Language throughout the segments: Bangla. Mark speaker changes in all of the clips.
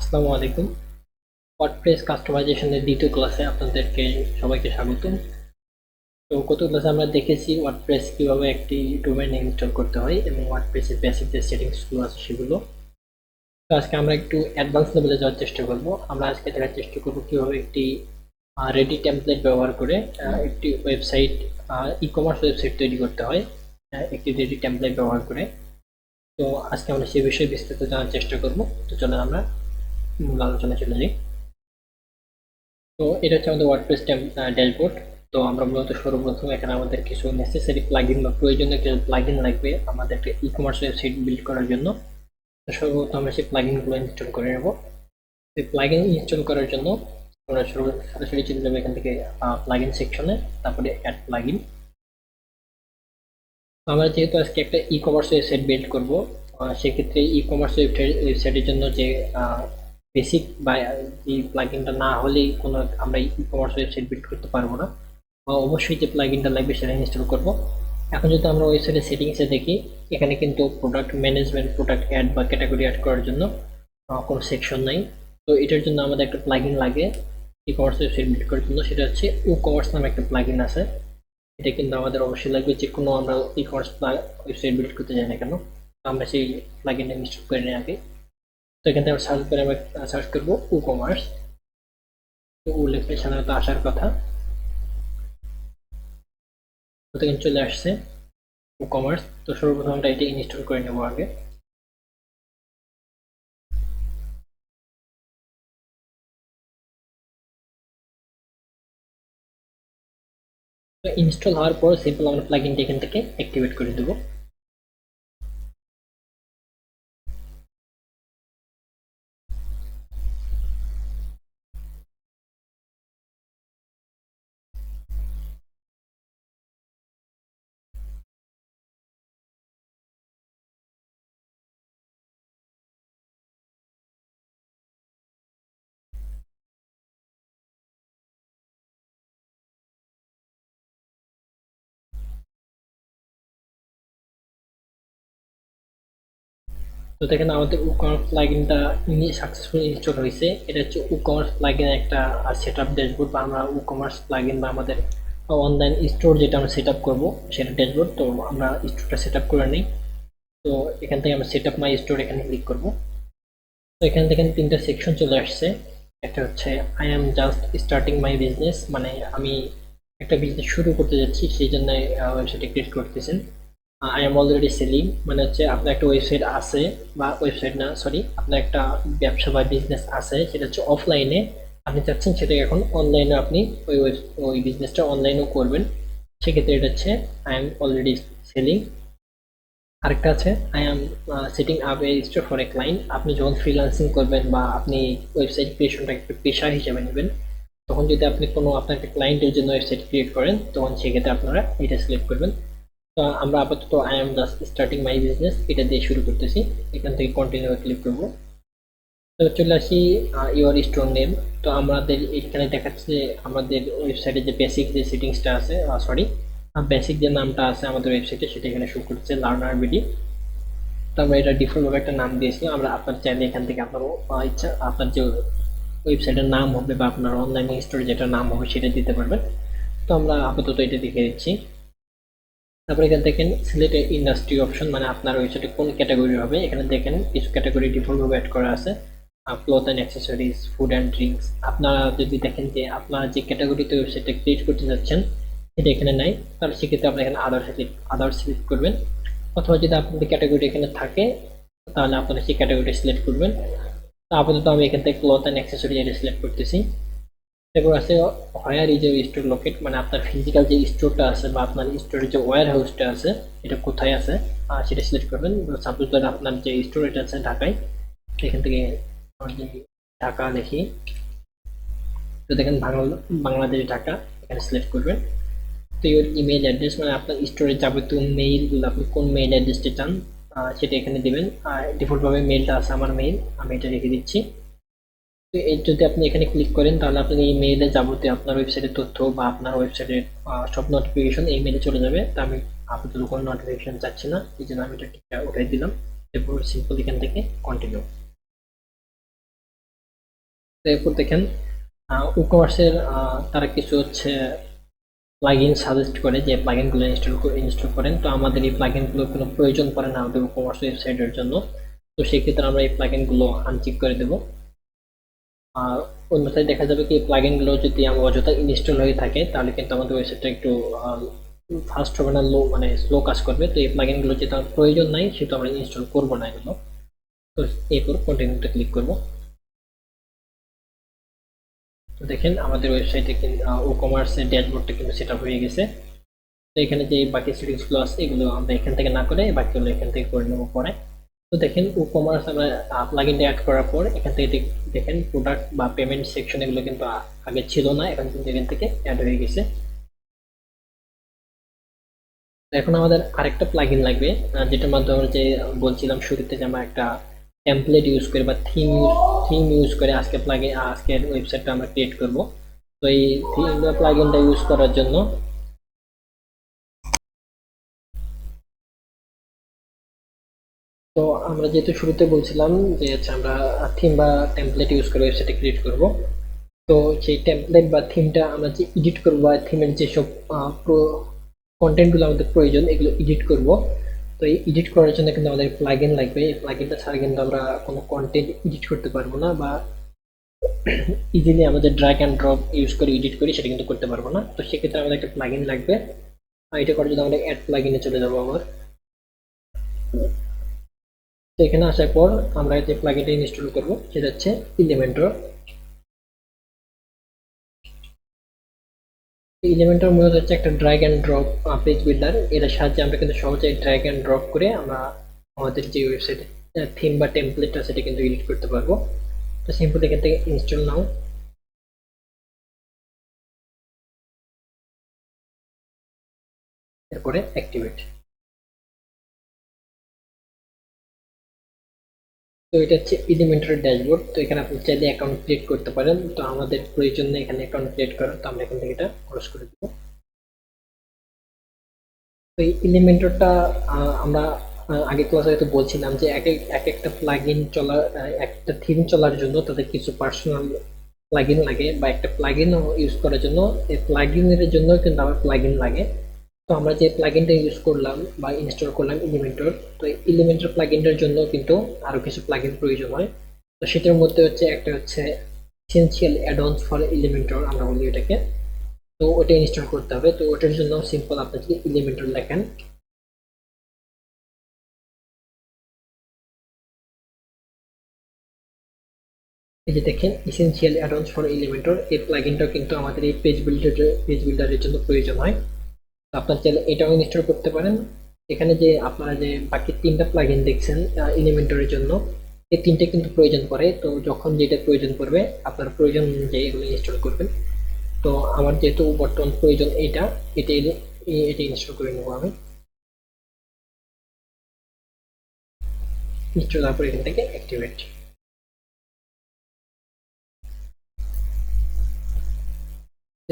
Speaker 1: আসসালামু আলাইকুম। ওয়ার্ডপ্রেস কাস্টমাইজেশনের দ্বিতীয় ক্লাসে আপনাদেরকে সবাইকে স্বাগতম। তো গত ক্লাসে আমরা দেখেছি ওয়ার্ডপ্রেস কিভাবে একটি ডোমেইন ইনস্টল করতে হয় এবং ওয়ার্ডপ্রেসের বেসিক যে সেটিংসগুলো আছে সেগুলো। তো আজকে আমরা একটু অ্যাডভান্স লেভেলে যাওয়ার চেষ্টা করব। আমরা আজকে দেখার চেষ্টা করব কিভাবে একটি রেডি টেমপ্লেট ব্যবহার করে একটি ওয়েবসাইট ই কমার্স ওয়েবসাইট তৈরি করতে হয় একটি রেডি টেমপ্লেট ব্যবহার করে। তো আজকে আমরা সেই বিষয়ে বিস্তারিত জানার চেষ্টা করব। তো চলুন আমরা মূল আলোচনায় চলে যাই। তো এটা হচ্ছে আমাদের ওয়ার্ডপ্রেস ড্যাশবোর্ড। তো আমরা মূলত সর্বপ্রথম এখানে আমাদের কিছু নেসেসারি প্লাগইন বা প্রয়োজনীয় কিছু প্লাগইন লাগবে আমাদের একটা ই কমার্স ওয়েবসাইট বিল্ড করার জন্য। তো সর্বপ্রথম আমরা সেই প্লাগইনগুলো ইনস্টল করে নেব। এই প্লাগইন ইনস্টল করার জন্য আমরা সরাসরি চলে যাবো এখান থেকে প্লাগইন সেকশনে, তারপরে অ্যাড প্লাগইন। তো আমরা যেহেতু আজকে একটা ই কমার্স ওয়েবসাইট বিল্ড করব, সেক্ষেত্রে ই কমার্স ওয়েবসাইটের জন্য যে বেসিক বা এই প্লাগইনটা না হলেই কোনো আমরা ই কমার্স ওয়েবসাইট বিল্ড করতে পারবো না। অবশ্যই যে প্লাগইনটা লাগবে সেটা ইনস্টল করব। এখন যদি আমরা ওয়েবসাইটের সেটিংসে দেখি, এখানে কিন্তু প্রোডাক্ট ম্যানেজমেন্ট, প্রোডাক্ট অ্যাড বা ক্যাটাগরি অ্যাড করার জন্য কোনো সেকশন নাই। তো এটার জন্য আমাদের একটা প্লাগইন লাগে ই কমার্স ওয়েবসাইট বিল্ড করার জন্য, সেটা হচ্ছে ও কমার্স নামে একটা প্লাগইন আছে। এটা কিন্তু আমাদের অবশ্যই লাগবে যে কোনো আমরা ই কমার্স ওয়েবসাইট বিল্ড করতে যাই না কেন। তো আমরা সেই প্লাগইনটা ইনস্টল করে নিই আগে। তো এখান থেকে আমরা সার্চ করে আমরা সার্চ করবো ও কমার্স। তো ও লিখলে সাধারণত আসার কথা, তো এখানে চলে আসছে ও কমার্স। তো সর্বপ্রথম আমরা এটা ইনস্টল করে নেবো আগে। তো ইনস্টল হওয়ার পর সিম্পল আমরা প্লাগইনটা এখান থেকে অ্যাক্টিভেট করে দেবো। তো দেখেন আমাদের উকমার্স প্লাগইনটা সাকসেসফুলি ইনস্টল হয়েছে। এটা হচ্ছে উকমার্স প্লাগইনের একটা সেটআপ ড্যাশবোর্ড, বা আমরা উকমার্স প্লাগইন বা আমাদের অনলাইন স্টোর যেটা আমরা সেট আপ করবো সেটা ড্যাশবোর্ড। তো আমরা স্টোরটা সেট আপ করে নিই। তো এখান থেকে আমরা সেট আপ মাই স্টোর এখানে ক্লিক করবো। তো এখান থেকে তিনটা সেকশন চলে আসছে। একটা হচ্ছে I am just starting my business, মানে আমি একটা বিজনেস শুরু করতে যাচ্ছি সেই জন্য ওয়েবসাইটে ক্রিয়েট করতেছেন। আই এম অলরেডি সেলিং, মানে হচ্ছে আপনার একটা ওয়েবসাইট আছে, বা ওয়েবসাইট না সরি, আপনার একটা ব্যবসা বা বিজনেস আছে, সেটা হচ্ছে অফলাইনে, আপনি চাচ্ছেন সেটাকে এখন অনলাইনে আপনি ওই বিজনেসটা অনলাইনেও করবেন। সেক্ষেত্রে এটা হচ্ছে আই এম অলরেডি সেলিং। আরেকটা আছে I am setting up A store for a client, আপনি যখন ফ্রিল্যান্সিং করবেন বা আপনি ওয়েবসাইট ক্রিয়েশনটা একটা পেশা হিসেবে নেবেন, তখন যদি আপনি কোনো আপনার একটা ক্লায়েন্টের জন্য ওয়েবসাইট ক্রিয়েট করেন, তখন সেক্ষেত্রে আপনারা এটা সিলেক্ট করবেন। তো আমরা আপাতত I am just starting my business এটা দিয়ে শুরু করতেছি। এখান থেকে কন্টিনিউ ক্লিক করবো। তো চলে আসি ইউর স্টোর নেম। তো আমাদের এখানে দেখাচ্ছে যে আমাদের ওয়েবসাইটে যে বেসিক যে সেটিংসটা আছে, সরি, বেসিক যে নামটা আছে আমাদের ওয়েবসাইটে সেটা এখানে শো করছে লার্নার বিডি। তো আমরা এটা ডিফল্টভাবে একটা নাম দিয়েছি। আমরা আপনার চাইলে এখান থেকে আপনার ইচ্ছা আপনার যে ওয়েবসাইটের নাম হবে বা আপনার অনলাইন স্টোরে যেটা নাম হবে সেটা দিতে পারবেন। তো আমরা আপাতত এটা দেখে দিচ্ছি। তারপরে এখানে দেখেন সিলেক্ট ইন্ডাস্ট্রি অপশন, মানে আপনার ওয়েবসাইটে কোন ক্যাটাগরি হবে। এখানে দেখেন কিছু ক্যাটাগরি ডিফল্টভাবে অ্যাড করা আছে, cloth and accessories, food and drinks. আপনারা যদি দেখেন যে আপনারা যে ক্যাটাগরিতে ওয়েবসাইটটা ক্রিয়েট করতে যাচ্ছেন এটা এখানে নাই, তাহলে সেক্ষেত্রে আপনি এখানে আদার্স সিলেক্ট করবেন। অথবা যদি আপনাদের ক্যাটাগরি এখানে থাকে তাহলে আপনারা সেই ক্যাটাগরিটা সিলেক্ট করবেন। তো আপাতত আমি এখান থেকে ক্লথ অ্যান্ড অ্যাক্সেসরি এটা সিলেক্ট করতেছি। তারপর আছে where is your store locate, মানে আপনার ফিজিক্যাল যে স্টোরটা আছে বা আপনার স্টোরের যে ওয়্যার হাউসটা আছে এটা কোথায় আছে সেটা সিলেক্ট করবেন। সাপোজ ধরেন আপনার যে স্টোর এটা আছে ঢাকায়, এখান থেকে যদি ঢাকা লিখি, তো দেখেন বাংলাদেশ ঢাকা এখানে সিলেক্ট করবেন। তো ইউর ইমেল অ্যাড্রেস, মানে আপনার স্টোরে যাবতীয় মেইলগুলো আপনি কোন মেইল অ্যাড্রেসটা চান সেটা এখানে দেবেন। আর ডিফল্টভাবে মেইলটা আছে আমার মেইল, আমি এটা রেখে দিচ্ছি। তো এই যদি আপনি এখানে ক্লিক করেন তাহলে আপনি এই মেইলে যাবতীয় আপনার ওয়েবসাইটের তথ্য বা আপনার ওয়েবসাইটের সব নোটিফিকেশন এই মেইলে চলে যাবে। তো আমি আপাতত কোনো নোটিফিকেশন চাচ্ছি না, এই জন্য আমি এটা উঠাই দিলাম। এরপর সিম্পল এখান থেকে কন্টিনিউ। এরপর দেখেন ই-কমার্সের তারা কিছু হচ্ছে প্লাগইন সাজেস্ট করে যে প্লাগইনগুলো ইনস্টল করেন। তো আমাদের এই প্লাগইনগুলো কোনো প্রয়োজন পড়ে না আমাদের ই-কমার্স ওয়েবসাইটের জন্য। তো সেক্ষেত্রে আমরা এই প্লাগইনগুলো আনচেক করে দেবো। আর অন্যথায় দেখা যাবে কি প্লাগইনগুলো যদি আমার অযথা ইনস্টল হয়ে থাকে তাহলে কিন্তু আমাদের ওয়েবসাইটটা একটু ফাস্ট হবে না, লো মানে স্লো কাজ করবে। তো এই প্লাগইনগুলো যেটা প্রয়োজন নাই সেটা আমরা ইনস্টল করবো না এগুলো। তো এরপর কন্টিনিউতে ক্লিক করবো। তো দেখেন আমাদের ওয়েবসাইটে কিন্তু ই কমার্সের ড্যাশবোর্ডটা কিন্তু সেট আপ হয়ে গেছে। তো এখানে যে বাকি সেটিংসগুলো আছে এগুলো আমরা এখান থেকে না করে বাকিগুলো এখান থেকে করে নেবো পরে। তো দেখেন ই কমার্স আমরা প্লাগইনটা অ্যাড করার পর এখান থেকে দেখেন প্রোডাক্ট বা পেমেন্ট সেকশন এগুলো কিন্তু আগে ছিল না, এখন কিন্তু এখান থেকে অ্যাড হয়ে গেছে। এখন আমাদের আরেকটা প্লাগইন লাগবে, যেটার মাধ্যমে যে বলছিলাম শুরুতে যে আমরা একটা টেমপ্লেট ইউজ করে বা থিম ইউজ করে আজকের ওয়েবসাইটটা আমরা ক্রিয়েট করব। তো এই থিম বা প্লাগইনটা ইউজ করার জন্য তো আমরা যেহেতু শুরুতে বলছিলাম যে হচ্ছে আমরা থিম বা টেমপ্লেট ইউজ করে ওয়েবসাইটে ক্রিয়েট করব। তো সেই টেমপ্লেট বা থিমটা আমরা যে এডিট করবো বা থিমের যেসব কন্টেন্টগুলো আমাদের প্রয়োজন এগুলো এডিট করব। তো এই এডিট করার জন্য কিন্তু আমাদের প্লাগইন লাগবে। এই প্লাগইনটা ছাড়া কিন্তু আমরা কোনো কন্টেন্ট এডিট করতে পারবো না, বা ইজিলি আমাদের ড্র্যাগ অ্যান্ড ড্রপ ইউজ করে এডিট করি সেটা কিন্তু করতে পারবো না। তো সেক্ষেত্রে আমাদের একটা প্লাগইন লাগবে। আর এটা করার জন্য আমরা অ্যাড প্লাগইনে চলে যাবো আবার। তো এখানে আসার পর আমরা যে প্লাগইনটা ইনস্টল করব সেটা হচ্ছে ইলিমেন্টর। ইলিমেন্টর মূলত হচ্ছে একটা drag and drop page builder. এটার সাহায্যে আমরা কিন্তু সহজে ড্র্যাগ অ্যান্ড ড্রপ করে আমরা আমাদের যে ওয়েবসাইট থিম বা টেমপ্লেট আছে সেটা কিন্তু এডিট করতে পারবো। তো সিম্পল এখান থেকে ইনস্টল নাও, এরপরে অ্যাক্টিভেট। তো এটা হচ্ছে ইলিমেন্টর ড্যাশবোর্ড। তো এখানে আপনি চাইলে অ্যাকাউন্ট ক্রিয়েট করতে পারেন। তো আমাদের প্রয়োজন নেই এখানে অ্যাকাউন্ট ক্রিয়েট করার, তো আমরা এখান থেকে এটা ক্লোজ করে দেবো। তো এই এলিমেন্টরটা আমরা আগে ক্লাসে হয়তো বলছিলাম যে এক একটা প্লাগইন চলার একটা থিম চলার জন্য তাদের কিছু পার্সোনাল প্লাগইন লাগে, বা একটা প্লাগইন ইউজ করার জন্য এই প্লাগইনের জন্য কিন্তু আবার প্লাগইন লাগে। তো আমরা যে প্লাগইনটা ইউজ করলাম বা ইনস্টল করলাম এলিমেন্টর, তো এলিমেন্টর প্লাগইনটার জন্য কিন্তু আরো কিছু প্লাগইন প্রয়োজন হয়। তো সেটার মধ্যে হচ্ছে একটা হচ্ছে এসেনশিয়াল অ্যাড-অনস ফর এলিমেন্টর আমরা বলি এটাকে। তো ওটা ইনস্টল করতে হবে। তো ওটার জন্য সিম্পল আপনি যদি এলিমেন্টর লেখেন, এই যে দেখেন এসেনশিয়াল অ্যাড-অনস ফর এলিমেন্টর, এই প্লাগইনটা কিন্তু আমাদের এই পেজ বিল্ডারের জন্য প্রয়োজন হয়। তো আপনার চাইলে এটাও ইনস্টল করতে পারেন। এখানে যে আপনারা যে বাকি তিনটা প্লাগইন দেখছেন এলিমেন্টরের জন্য, এই তিনটে কিন্তু প্রয়োজন পড়ে। তো যখন যেটা প্রয়োজন পড়বে আপনার প্রয়োজন অনুযায়ী এগুলো ইনস্টল করবেন। তো আমার যেহেতু বর্তমান প্রয়োজন এটা এটা ইনস্টল করে নেবো আমি। ইনস্টল করার পর এখান থেকে অ্যাক্টিভেট।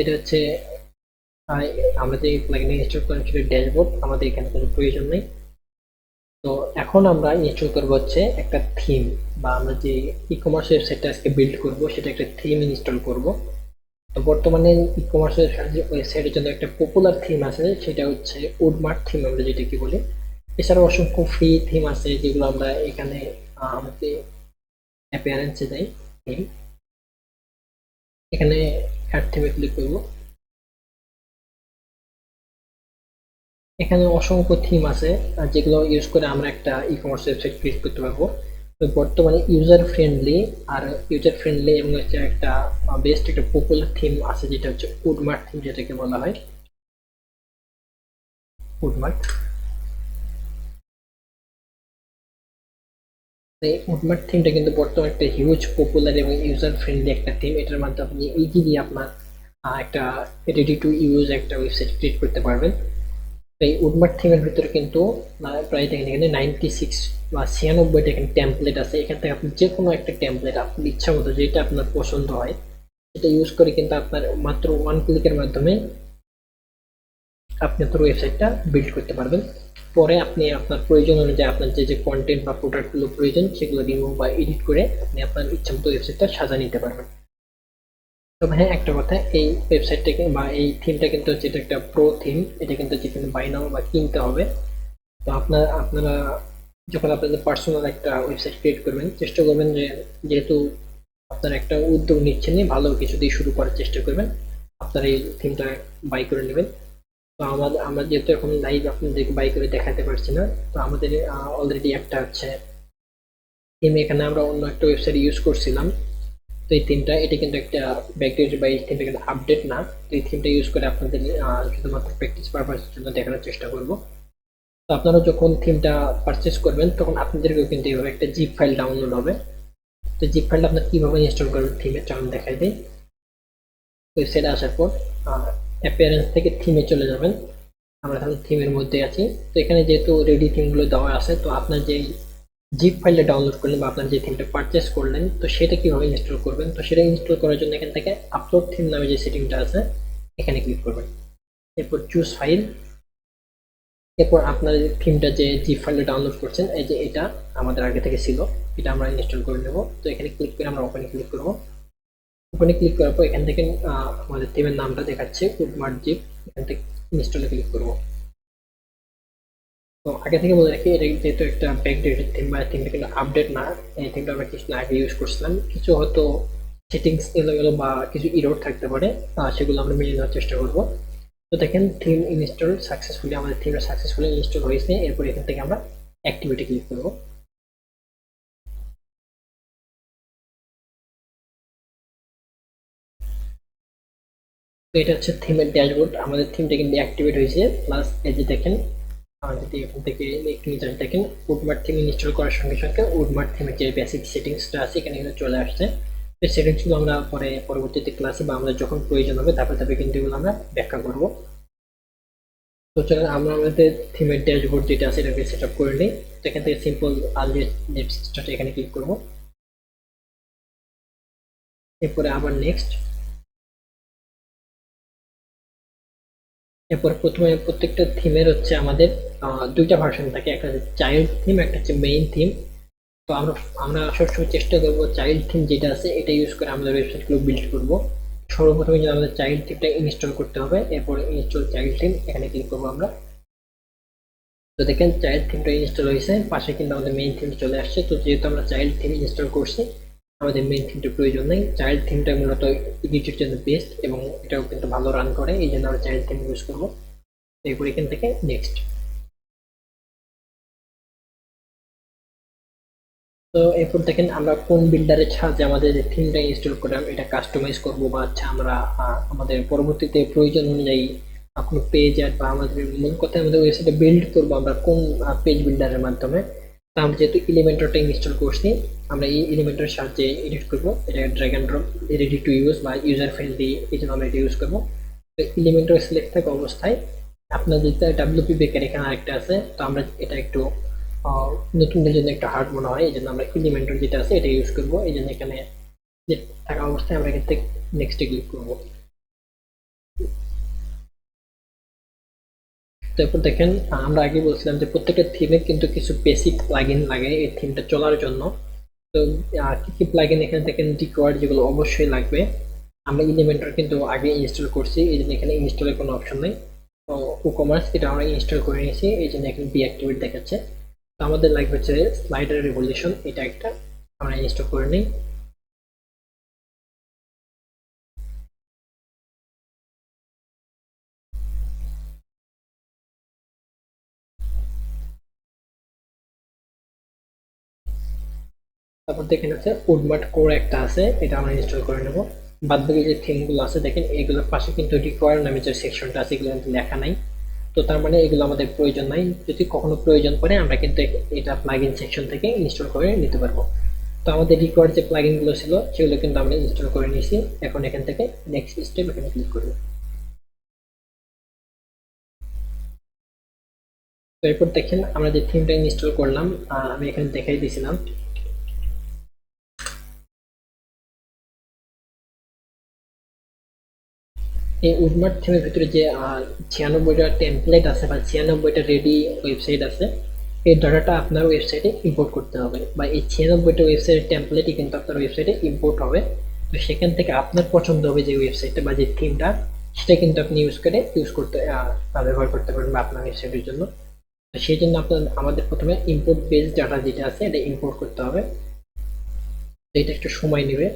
Speaker 1: এটা হচ্ছে আমরা যে প্লাগইন ইনস্টল করেন সেটা ড্যাশবোর্ড, আমাদের এখানে কোনো প্রয়োজন নেই। তো এখন আমরা ইনস্টল করবো হচ্ছে একটা থিম, বা আমরা যে ই কমার্স ওয়েবসাইটটা আজকে বিল্ড করব সেটা একটা থিম ইনস্টল করব। তো বর্তমানে ই কমার্স ওয়েবসাইটের জন্য একটা পপুলার থিম আছে, সেটা হচ্ছে উডমার্ট থিম আমরা যেটাকে বলি। এছাড়াও অসংখ্য ফ্রি থিম আছে যেগুলো আমরা এখানে আমাদের অ্যাপিয়ারেন্সে যাই থিম, এখানে অ্যাড থিমে ক্লিক করব। এখানে অসংখ্য থিম আছে যেগুলো ইউজ করে আমরা একটা ই কমার্স ওয়েবসাইট ক্রিয়েট করতে পারবো। তো বর্তমানে ইউজার ফ্রেন্ডলি এবং হচ্ছে একটা বেস্ট একটা পপুলার থিম আছে যেটা হচ্ছে উডমার্ট থিম, যেটাকে বলা হয় উডমার্ট। এই উডমার্ট থিমটা কিন্তু বর্তমানে একটা হিউজ পপুলার এবং ইউজার ফ্রেন্ডলি একটা থিম। এটার মাধ্যমে আপনি ইজিলি আপনার একটা রেডি টু ইউজ একটা ওয়েবসাইট ক্রিয়েট করতে পারবেন। তো এই উডমার্ট থিমের ভিতরে কিন্তু প্রায় দেখেন এখানে 96 বা 96টা এখানে টেমপ্লেট আছে। এখান থেকে আপনি যে কোনো একটা টেমপ্লেট আপনার ইচ্ছা মতো যেটা আপনার পছন্দ হয় সেটা ইউজ করে কিন্তু আপনার মাত্র ওয়ান ক্লিকের মাধ্যমে আপনি আপনার ওয়েবসাইটটা বিল্ড করতে পারবেন। পরে আপনি আপনার প্রয়োজন অনুযায়ী আপনার যে যে কন্টেন্ট বা প্রোডাক্টগুলো প্রয়োজন সেগুলো রিমুভ বা এডিট করে আপনি আপনার ইচ্ছা মতো ওয়েবসাইটটা সাজা নিতে পারবেন। তবে হ্যাঁ, একটা কথা, এই ওয়েবসাইটটাকে বা এই থিমটা কিন্তু হচ্ছে এটা একটা প্রো থিম, এটা কিন্তু যেখানে বাই নাও বা কিনতে হবে। তো আপনারা যখন আপনাদের পার্সোনাল একটা ওয়েবসাইট ক্রিয়েট করবেন, চেষ্টা করবেন যে, যেহেতু আপনারা একটা উদ্যোগ নিচ্ছেন, ভালো কিছু দিয়ে শুরু করার চেষ্টা করবেন, আপনারা এই থিমটা বাই করে নেবেন। তো আমরা যেহেতু এখন লাইভ আপনাদেরকে বাই করে দেখাতে পারছি না, তো আমাদের অলরেডি একটা হচ্ছে থিম এখানে আমরা অন্য একটা ওয়েবসাইট ইউজ করছিলাম। তো এই থিমটা, এটা কিন্তু একটা ব্যাকডেটেড বা এই থিমটা কিন্তু আপডেট না। তো এই থিমটা ইউজ করে আপনাদের শুধুমাত্র প্র্যাকটিস পারপাসের জন্য দেখানোর চেষ্টা করব। তো আপনারা যখন থিমটা পারচেস করবেন তখন আপনাদেরকেও কিন্তু এইভাবে একটা জিপ ফাইল ডাউনলোড হবে। তো জিপ ফাইলটা আপনার কীভাবে ইনস্টল করবেন থিমের আমি দেখাই দিই। ওয়েবসাইটে আসার পর অ্যাপিয়ারেন্স থেকে থিমে চলে যাবেন। আমরা এখন থিমের মধ্যে আছি। তো এখানে যেহেতু রেডি থিমগুলো দেওয়া আছে, তো আপনার যেই জিপ ফাইলটা ডাউনলোড করলেন বা আপনার যে থিমটা পারচেস করলেন, তো সেটা কীভাবে ইনস্টল করবেন, তো সেটা ইনস্টল করার জন্য এখান থেকে আপলোড থিম নামে যে সেটিংটা আছে এখানে ক্লিক করবেন। এরপর চুজ ফাইল। এরপর আপনার থিমটা যে জিপ ফাইলটা ডাউনলোড করছেন, এই যে এটা আমাদের আগে থেকে ছিল, এটা আমরা ইনস্টল করে নেব। তো এখানে ক্লিক করে আমরা ওপেনে ক্লিক করব। ওপেনে ক্লিক করার পর এখান থেকে আমাদের থিমের নামটা দেখাচ্ছে উডমার্ট জিপ, এখান থেকে ইনস্টলে ক্লিক করব। তো আগে থেকে বলে রাখি, এটা যেহেতু একটা ব্যাকডেটেড থিম বা থিমটা কিন্তু আপডেট না, এই থিমটা আমরা কিছুদিন আগে ইউজ করছিলাম, কিছু হয়তো সেটিংস এলোমেলো বা কিছু ইরর থাকতে পারে, সেগুলো আমরা মেনে নেওয়ার চেষ্টা করব। তো দেখেন থিম ইনস্টল সাকসেসফুলি, আমাদের থিমটা সাকসেসফুলি ইনস্টল হয়েছে। এরপর এখান থেকে আমরা অ্যাক্টিভিটি ক্লিক করব। তো এটা হচ্ছে থিমের ড্যাশবোর্ড, আমাদের থিমটা কিন্তু অ্যাক্টিভেট হয়েছে। প্লাস এই যে দেখেন, যদি এখান থেকে একটু নিচে দেখেন, উডমার্ট থিম ইনস্টল করার সঙ্গে সঙ্গে উডমার্ট থিমের যে বেসিক সেটিংসটা আছে এখানে কিন্তু চলে আসছে। এই সেটিংসগুলো আমরা পরবর্তীতে ক্লাসে বা আমাদের যখন প্রয়োজন হবে ধাপে ধাপে কিন্তু এগুলো আমরা ব্যাখ্যা করব। তো চলেন আমরা আমাদের থিমের ড্যাশবোর্ড যেটা আছে এটাকে সেট আপ করে নিই। তো এখান থেকে সিম্পল নেক্সট এখানে ক্লিক করব। এরপরে আবার নেক্সট। এরপর প্রথমে প্রত্যেকটা থিমের হচ্ছে আমাদের দুইটা ভার্সন থাকে, একটা হচ্ছে চাইল্ড থিম, একটা হচ্ছে মেইন থিম। তো আমরা আমরা সবসময় চেষ্টা করবো চাইল্ড থিম যেটা আছে এটা ইউজ করে আমাদের ওয়েবসাইটগুলো বিল্ড করব। সর্বপ্রথমে যদি আমাদের চাইল্ড থিমটা ইনস্টল করতে হবে, এরপর ইনস্টল চাইল্ড থিম এখানে ক্লিক করবো আমরা। তো দেখেন চাইল্ড থিমটা ইনস্টল হয়েছে, পাশে কিন্তু আমাদের মেইন থিম চলে আসছে। তো যেহেতু আমরা চাইল্ড থিম ইনস্টল করছি, আমাদের মেইন থিমটা প্রয়োজন নেই। চাইল্ড থিমটা মূলত এডিটের জন্য বেস্ট এবং এটাও কিন্তু ভালো রান করে, এই জন্য আমরা চাইল্ড থিম ইউজ করবো। এরপর এখান থেকে নেক্সট। তো এরপর দেখেন আমরা কোন বিল্ডারের সাহায্যে আমাদের থিমটা ইনস্টল করলাম এটা কাস্টমাইজ করব, বা আচ্ছা আমরা আমাদের পরবর্তীতে প্রয়োজন অনুযায়ী কোনো পেজ অ্যাড বা আমাদের মূল কথা আমাদের ওয়েবসাইটে বিল্ড করবো আমরা কোন পেজ বিল্ডারের মাধ্যমে। তা আমরা যেহেতু এলিমেন্টরটা ইনস্টল করছি, আমরা এই এলিমেন্টরের সাহায্যে এডিট করবো। এটা drag and drop, ready to use বা ইউজার ফ্রেন্ডলি, এই জন্য আমরা এটা ইউজ করবো। তো এলিমেন্টর সিলেক্ট থাকা অবস্থায় আপনার যেটা ডাব্লিউপি বেকার এখানে আরেকটা আছে, তো আমরা এটা একটু নতুনদের জন্য একটা হার্ড মনে হয়, এই জন্য আমরা এলিমেন্টর যেটা আছে এটা ইউজ করবো। এই জন্য এখানে থাকা অবস্থায় আমরা এখান থেকে নেক্সটে ক্লিক করবো। তারপর দেখেন আমরা আগে বলছিলাম যে প্রত্যেকটা থিমে কিন্তু কিছু বেসিক প্লাগইন লাগে এই থিমটা চলার জন্য। তো কি কি প্লাগইন এখানে দেখেন রিকোয়ার্ড, যেগুলো অবশ্যই লাগবে। আমরা এলিমেন্টর কিন্তু আগে ইনস্টল করছি, এই জন্য এখানে ইনস্টলের কোনো অপশন নেই। তো ই-কমার্স এটা আমরা ইনস্টল করে নিয়েছি, এই জন্য এখানে ডিঅ্যাক্টিভেট দেখাচ্ছে। তো আমাদের লাগবে হচ্ছে স্লাইডার রেভলিউশন, এটা একটা আমরা ইনস্টল করে নিই। তারপর দেখেন হচ্ছে উডমার্ট কোর একটা আছে, এটা আমরা ইনস্টল করে নেব। বাদ বাকি যে থিমগুলো আছে দেখেন এগুলোর পাশে কিন্তু রিকোয়ার নামে যে সেকশনটা আছে এগুলো কিন্তু লেখা নাই। তো তার মানে এগুলো আমাদের প্রয়োজন নাই, যদি কখনো প্রয়োজন পড়ে আমরা কিন্তু এটা প্লাগইন সেকশন থেকে ইনস্টল করে নিতে পারবো। তো আমাদের রিকোয়ার যে প্লাগইনগুলো ছিল সেগুলো কিন্তু আমরা ইনস্টল করে নিয়েছি। এখন এখান থেকে নেক্সট স্টেপ এখানে ক্লিক করব। তো এরপর দেখেন আমরা যে থিমটা ইনস্টল করলাম, আমি এখানে দেখাই দিয়েছিলাম। এই উডমার্ট থিমের ভিতরে যে 96টা টেমপ্লেট আছে বা 96টা রেডি ওয়েবসাইট আছে, এই ডাটাটা আপনার ওয়েবসাইটে ইম্পোর্ট করতে হবে, বা এই 96টা ওয়েবসাইটের টেমপ্লেটই কিন্তু আপনার ওয়েবসাইটে ইম্পোর্ট হবে। তো তো সেখান থেকে আপনার পছন্দ হবে যে ওয়েবসাইটটা বা যে থিমটা, সেটা কিন্তু আপনি ব্যবহার করতে পারবেন বা আপনার ওয়েবসাইটের জন্য। তো সেই জন্য আপনার আমাদের প্রথমে ইম্পোর্ট বেস ডাটা যেটা আছে এটা ইম্পোর্ট করতে হবে। তো এটা একটু সময় নেবে,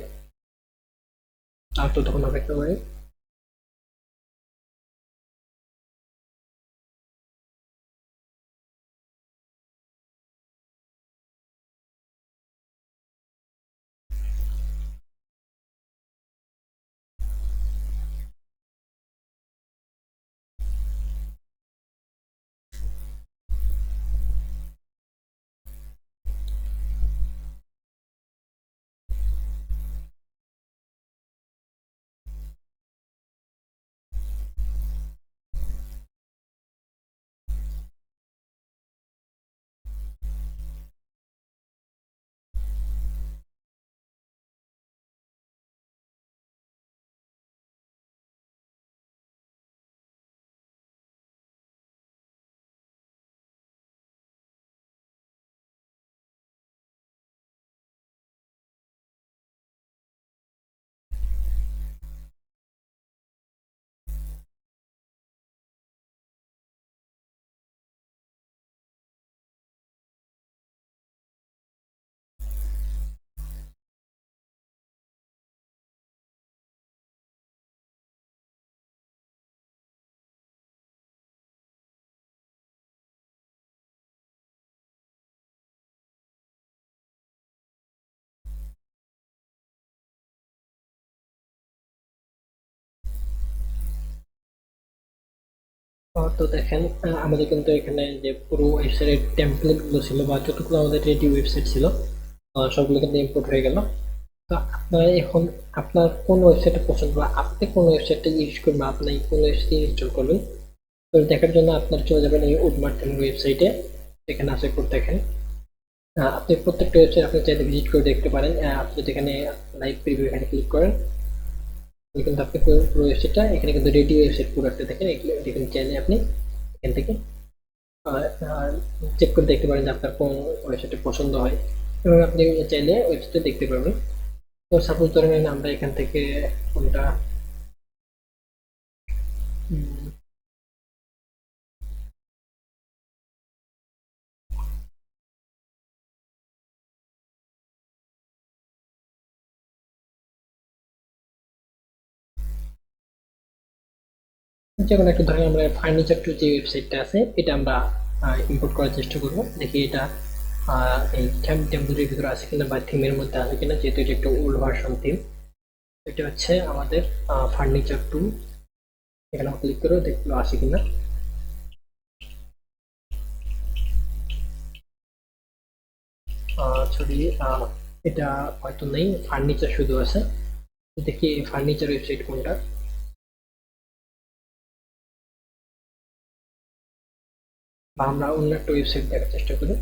Speaker 1: আর ততক্ষণ অপেক্ষা করি। তো দেখেন, আমাদের কিন্তু এখানে যে পুরো ওয়েবসাইটের টেমপ্লেট গুলো ছিল বা যতগুলো আমাদের রেডি ওয়েবসাইট ছিল, সবগুলো কিন্তু ইম্পোর্ট হয়ে গেল। তো আপনার এখন আপনার কোন ওয়েবসাইটটা পছন্দ বা আপনি কোন ওয়েবসাইটটা ইউজ করবেন, আপনি কোন ওয়েবসাইট ইনস্টল করবেন, তো দেখার জন্য আপনার চলে যাবেন এই উডমার্কেন ওয়েবসাইটে। এখানে আসার পর দেখেন, আপনি প্রত্যেকটা ওয়েবসাইট আপনি চাইলে ভিজিট করে দেখতে পারেন। আপনি যদি এখানে লাইভ প্রিভিউ এখানে ক্লিক করেন, কিন্তু আপনি পুরো ওয়েবসাইটটা এখানে কিন্তু রেডি ওয়েবসাইট পুরো একটা দেখেন, এখানে চাইলে আপনি এখান থেকে চেক করে দেখতে পারেন যে আপনার কোন ওয়েবসাইটে পছন্দ হয়, এবং আপনি চাইলে ওয়েবসাইটে দেখতে পারবেন। তো সাপোজ ধরে নিন আমরা এখান থেকে কোনটা, যে কোনো একটা ধরেন আমরা ফার্নিচার টু যে ওয়েবসাইটটা আছে এটা আমরা ইম্পোর্ট করার চেষ্টা করব। দেখি এটা এই টেম্পোরারির ভিতরে আছে কিনা বা থিমের মধ্যে আছে কিনা, যেহেতু এটা একটা ওল্ড ভার্সন থিম। এটা হচ্ছে আমাদের ফার্নিচার টু, এখানে ক্লিক করে দেখলো আছে কিনা। সরি, এটা হয়তো নেই, ফার্নিচার শুধু আছে। দেখি ফার্নিচার ওয়েবসাইট কোনটা। বা আমরা অন্য একটা ওয়েবসাইট দেখার চেষ্টা করি।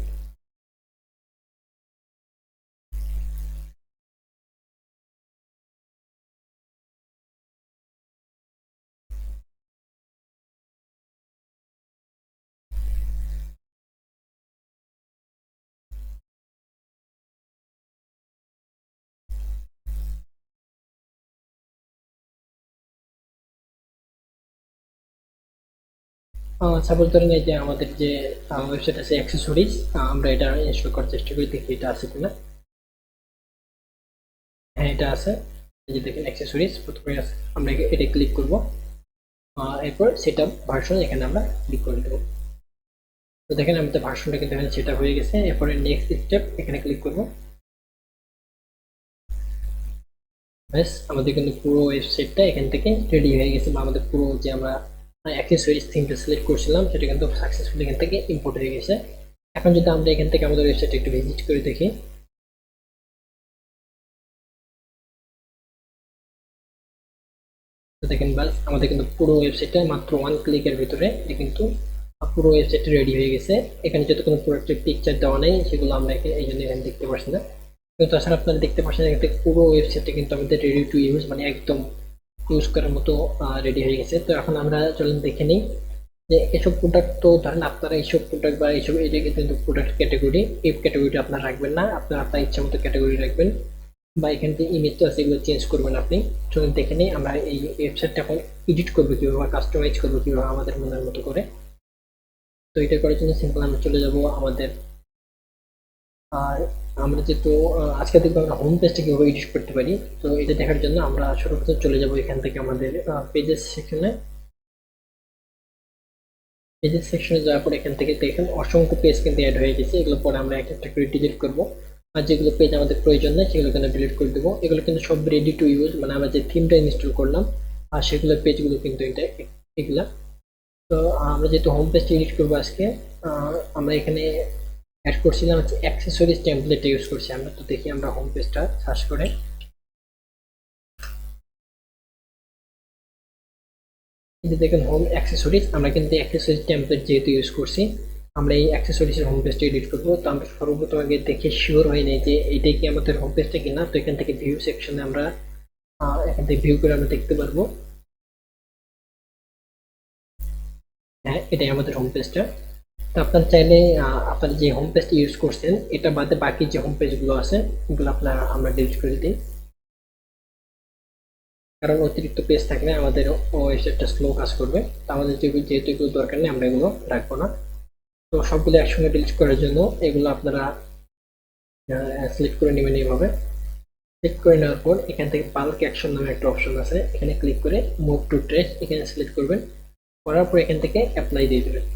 Speaker 1: সাপোজ ধরেন এই যে আমাদের যে ওয়েবসাইট আছে অ্যাক্সেসরিজ, আমরা এটা ইনস্টল করার চেষ্টা করি, দেখি এটা আছে কিনা। হ্যাঁ, এটা আছে। এই যে দেখেন অ্যাক্সেসরিজ প্রথমে আছে, আমরা এটা ক্লিক করব। এরপর সেট আপ ভার্সন এখানে আমরা ক্লিক করে দেবো। তো দেখেন আমাদের ভার্সনটা কিন্তু এখানে সেট আপ হয়ে গেছে। এরপরে নেক্সট স্টেপ এখানে ক্লিক করব। ব্যাস আমাদের কিন্তু পুরো ওয়েবসাইটটা এখান থেকে রেডি হয়ে গেছে, বা আমাদের পুরো যে আমরা অ্যাক্সেসরিজ থিমটা সিলেক্ট করছিলাম সেটা কিন্তু সাকসেসফুলি এখান থেকে ইম্পোর্ট হয়ে গেছে। এখন যদি আমরা এখান থেকে আমাদের ওয়েবসাইটটা একটু ভিজিট করে দেখি, তো দেখেন বাস আমাদের কিন্তু পুরো ওয়েবসাইটটা মাত্র ওয়ান ক্লিকের ভিতরে কিন্তু পুরো ওয়েবসাইটটা রেডি হয়ে গেছে। এখানে যত কোনো প্রোডাক্টের পিকচার দেওয়া নেই সেগুলো আমরা এই জন্য এখানে দেখতে পাচ্ছি না। কিন্তু তাছাড়া আপনারা দেখতে পাচ্ছেন এখানে পুরো ওয়েবসাইটটা কিন্তু আমাদের রেডি টু ইউজ, মানে একদম ইউজ করার মতো রেডি হয়ে গেছে। তো এখন আমরা চলেন দেখে নিই যে এসব প্রোডাক্ট, তো ধরেন আপনারা এইসব প্রোডাক্ট বা এইসব এই যে কিন্তু প্রোডাক্ট ক্যাটাগরি, এই ক্যাটাগরিটা আপনারা রাখবেন না, আপনারা আপনার ইচ্ছা মতো ক্যাটাগরি রাখবেন। বা এখান থেকে ইমেজ তো আছে, এগুলো চেঞ্জ করবেন আপনি। চলুন দেখে নিই আমরা এই ওয়েবসাইটটা এখন এডিট করবো কিভাবে, কাস্টমাইজ করবো কিভাবে আমাদের মনের মতো করে। তো এটা করার জন্য সিম্পল আমরা চলে যাব আমাদের, আর আমরা যেহেতু আজকে দেখবো আমরা হোম পেজটা কিভাবে এডিট করতে পারি। তো এটা দেখার জন্য আমরা সর্বপ্রথম চলে যাব এখান থেকে আমাদের পেজেস সেকশনে। পেজেস সেকশনে যাওয়ার পর এখান থেকে দেখেন অসংখ্য পেজ কিন্তু অ্যাড হয়ে গেছে, এগুলো পরে আমরা একটা একটা করে ডিলিট করবো। আর যেগুলো পেজ আমাদের প্রয়োজন নেই সেগুলো কিন্তু ডিলিট করে দেবো। এগুলো কিন্তু সব রেডি টু ইউজ, মানে আমরা যে থিমটা ইনস্টল করলাম আর সেগুলো পেজগুলো কিন্তু এটা এগুলা। তো আমরা যেহেতু হোম পেজটা এডিট করবো আজকে, আমরা এখানে অ্যাড করছিলাম হচ্ছে অ্যাক্সেসরিজ টেমপ্লেট ইউজ করছি আমরা। তো দেখি আমরা হোম পেজটা সার্চ করে, কিন্তু দেখেন হোম অ্যাক্সেসরিজ, আমরা কিন্তু অ্যাক্সেসরিজ টেমপ্লেট যেহেতু ইউজ করছি, আমরা এই অ্যাক্সেসরিজের হোম পেজটা এডিট করবো। তো আমরা সর্বপ্রথম আগে দেখে শিওর হয়ে নেই যে এইটাই কি আমাদের হোম পেজটা কিনা। তো এখান থেকে ভিউ সেকশনে আমরা এখান থেকে ভিউ করে আমরা দেখতে পারবো হ্যাঁ এটাই আমাদের হোম পেজটা। তো আপনার চাইলে আপনার যে হোম পেজটা ইউজ করছেন এটা বাদে বাকি যে হোম পেজগুলো আছে এগুলো আপনার আমরা ডিলিট করে দিই, কারণ অতিরিক্ত পেজ থাকলে আমাদের ওয়েবসাইটটা স্লো কাজ করবে। তো আমাদের যেহেতু এগুলো দরকার নেই আমরা এগুলো রাখবো না। তো সবগুলো একসঙ্গে ডিলিট করার জন্য এগুলো আপনারা সিলেক্ট করে নেবেন এইভাবে। সিলেক্ট করে নেওয়ার পর এখান থেকে বাল্ক অ্যাকশন নামে একটা অপশন আছে, এখানে ক্লিক করে মুভ টু ট্রেস এখানে সিলেক্ট করবেন, করার পর এখান থেকে অ্যাপ্লাই দিয়ে দেবেন।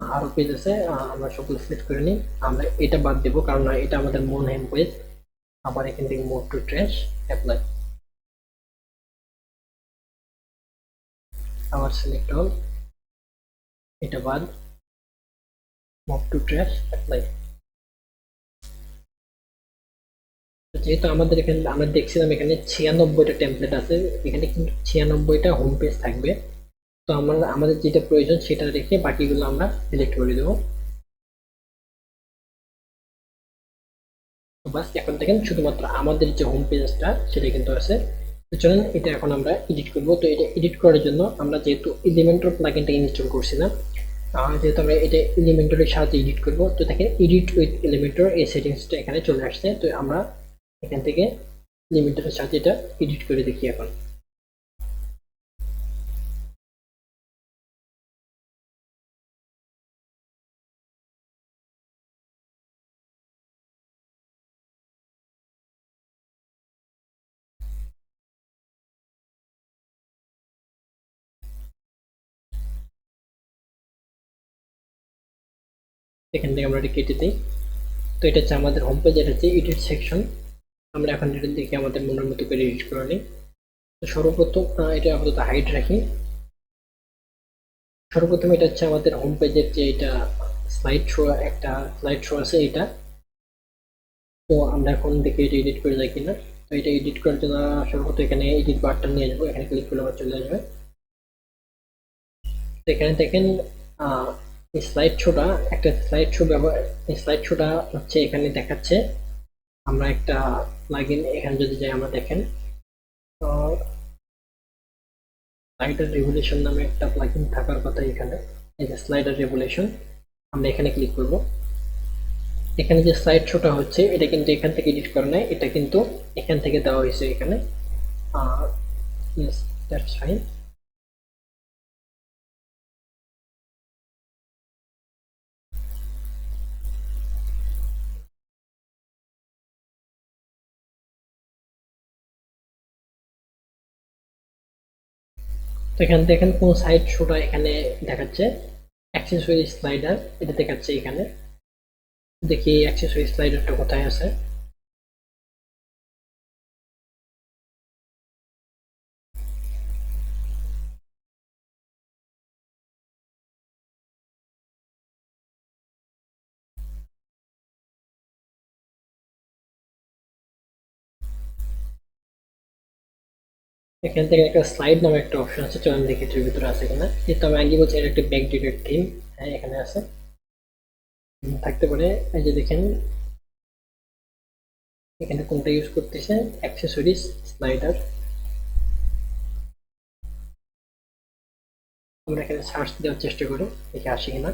Speaker 1: আরো পেজ আছে, আমরা সবগুলো সিলেক্ট করে নিই। আমরা এটা বাদ দেবো কারণ এটা আমাদের মন হোম পেজ। আবার এখান থেকে মুভ টু ট্রেস অ্যাপ্লাই, আবার সিলেক্ট অল, এটা বাদ, মুভ টু ট্রেস অ্যাপ্লাই। যেহেতু আমাদের এখানে আমরা দেখছিলাম এখানে 96টা টেমপ্লেট আছে, এখানে কিন্তু 96টা হোম পেজ থাকবে। তো আমরা আমাদের যেটা প্রয়োজন সেটা রেখে বাকিগুলো আমরা সিলেক্ট করে দেবো। তো বাস এখন দেখেন শুধুমাত্র আমাদের যে হোম পেজটা সেটা কিন্তু আছে। তো চলুন এটা এখন আমরা এডিট করব। তো এটা এডিট করার জন্য আমরা যেহেতু এলিমেন্টর প্লাগইনটা ইনস্টল করছি না, যেহেতু আমরা এটা এলিমেন্টরের সাহায্যে এডিট করব, তো দেখেন এডিট উইথ এলিমেন্টর এই সেটিংসটা এখানে চলে আসছে। তো আমরা এখান থেকে এলিমেন্টরের সাহায্যে এটা এডিট করে দেখি এখন। এখান থেকে আমরা এটা কেটে দিই। তো এটা হচ্ছে আমাদের হোম পেজ, এটা হচ্ছে এডিট সেকশন। আমরা এখন এটা দেখে আমাদের মনের মতো করে এডিট করে নিই। তো সর্বপ্রথম এটা আপাতত হাইড রাখি। সর্বপ্রথম এটা হচ্ছে আমাদের হোম পেজের যে এটা স্লাইড শো, একটা স্লাইড শো আছে এটা। তো আমরা এখন দেখি এটা এডিট করে যাই কিনা। তো এটা এডিট করার জন্য সর্বপ্রথম এখানে এডিট বারটা নিয়ে যাবো, এখানে ক্লিক করলে আবার চলে আসবে। তো এখানে দেখেন এই স্লাইড শোটা, একটা স্লাইড শো ব্যবহার, এই স্লাইড শোটা হচ্ছে এখানে দেখাচ্ছে। আমরা একটা প্লাগইন এখানে যদি যাই আমরা দেখেন স্লাইডার রেভুলেশন নামে একটা প্লাগইন থাকার কথা এখানে। এই যে স্লাইডার রেভুলেশন, আমরা এখানে ক্লিক করব। এখানে যে স্লাইড শোটা হচ্ছে এটা কিন্তু এখান থেকে এডিট করা নাই, এটা কিন্তু এখান থেকে দেওয়া হয়েছে এখানে। Yes, that's fine. তো এখানে দেখেন কোন সাইড শোটা এখানে দেখাচ্ছে, অ্যাক্সেসরি স্লাইডার এটা দেখাচ্ছে এখানে। দেখি অ্যাক্সেসরি স্লাইডারটা কোথায় আছে। এখান থেকে একটা স্লাইড নামে একটা অপশন আছে, চলুন দেখি এটার ভিতরে আছে কিনা। যেহেতু আমি আগে বলছি এটা একটা ব্যাকডেটেড থিম, হ্যাঁ এখানে আছে, থাকতে পারে। এই যে দেখেন এখানে কোনটা ইউজ করতেছে, অ্যাক্সেসরিজ স্লাইডার। আমরা এখানে সার্চ দেওয়ার চেষ্টা করি, দেখে আসি কিনা।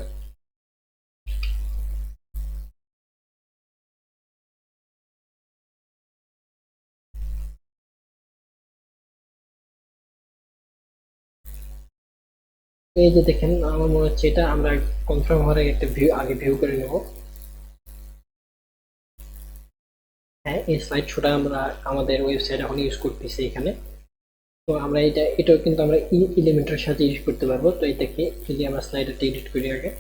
Speaker 1: এই যে দেখেন, আমার মনে হচ্ছে এটা আমরা কনফার্ম হওয়ার আগে একটা ভিউ করে নেব। হ্যাঁ, এই স্লাইড শোটা আমরা আমাদের ওয়েবসাইট এখন ইউজ করতেছি এখানে। তো আমরা এটাও কিন্তু আমরা এলিমেন্টের সাথে ইউজ করতে পারবো। তো এটাকে যদি আমরা স্লাইডারটা এডিট করি আগে,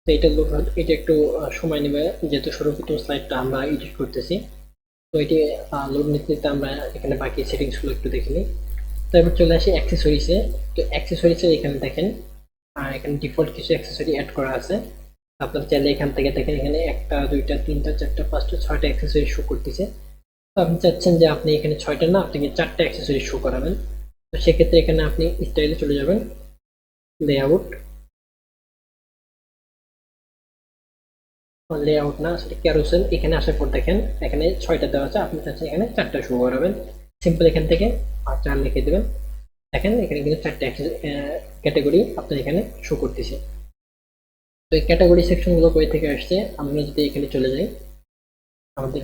Speaker 1: তো এটা একটু সময় নেবে, যেহেতু সর্বপ্রথম স্লাইডটা আমরা এডিট করতেছি। তো এটি লোড নিতে নিতে আমরা এখানে বাকি সেটিংসগুলো একটু দেখে নিই। তো এবার চলে আসি অ্যাক্সেসরিজে। তো অ্যাক্সেসরিজে এখানে দেখেন, এখানে ডিফল্ট কিছু অ্যাক্সেসরি অ্যাড করা আছে। আপনার চাইলে এখান থেকে দেখেন, এখানে একটা দুইটা তিনটা চারটা পাঁচটা ছয়টা অ্যাক্সেসরি শো করতেছে। তো আপনি চাচ্ছেন যে আপনি এখানে ছয়টা না, আপনাকে চারটা অ্যাক্সেসরি শো করাবেন। তো সেক্ষেত্রে এখানে আপনি স্টাইলে চলে যাবেন, লেআউট, লেআউট না সেটা ক্যারোসেল। এখানে আসার পর দেখেন এখানে ছয়টা দেওয়া আছে, আপনি চাচ্ছেন এখানে চারটা শো করাবেন। সিম্পল এখান থেকে চার লিখে দেবেন। দেখেন এখানে কিন্তু চারটে ক্যাটাগরি আপনার এখানে শো করতেছে। তো এই ক্যাটাগরি সেকশনগুলো কই থেকে আসছে, আমরা যদি এখানে চলে যাই আমাদের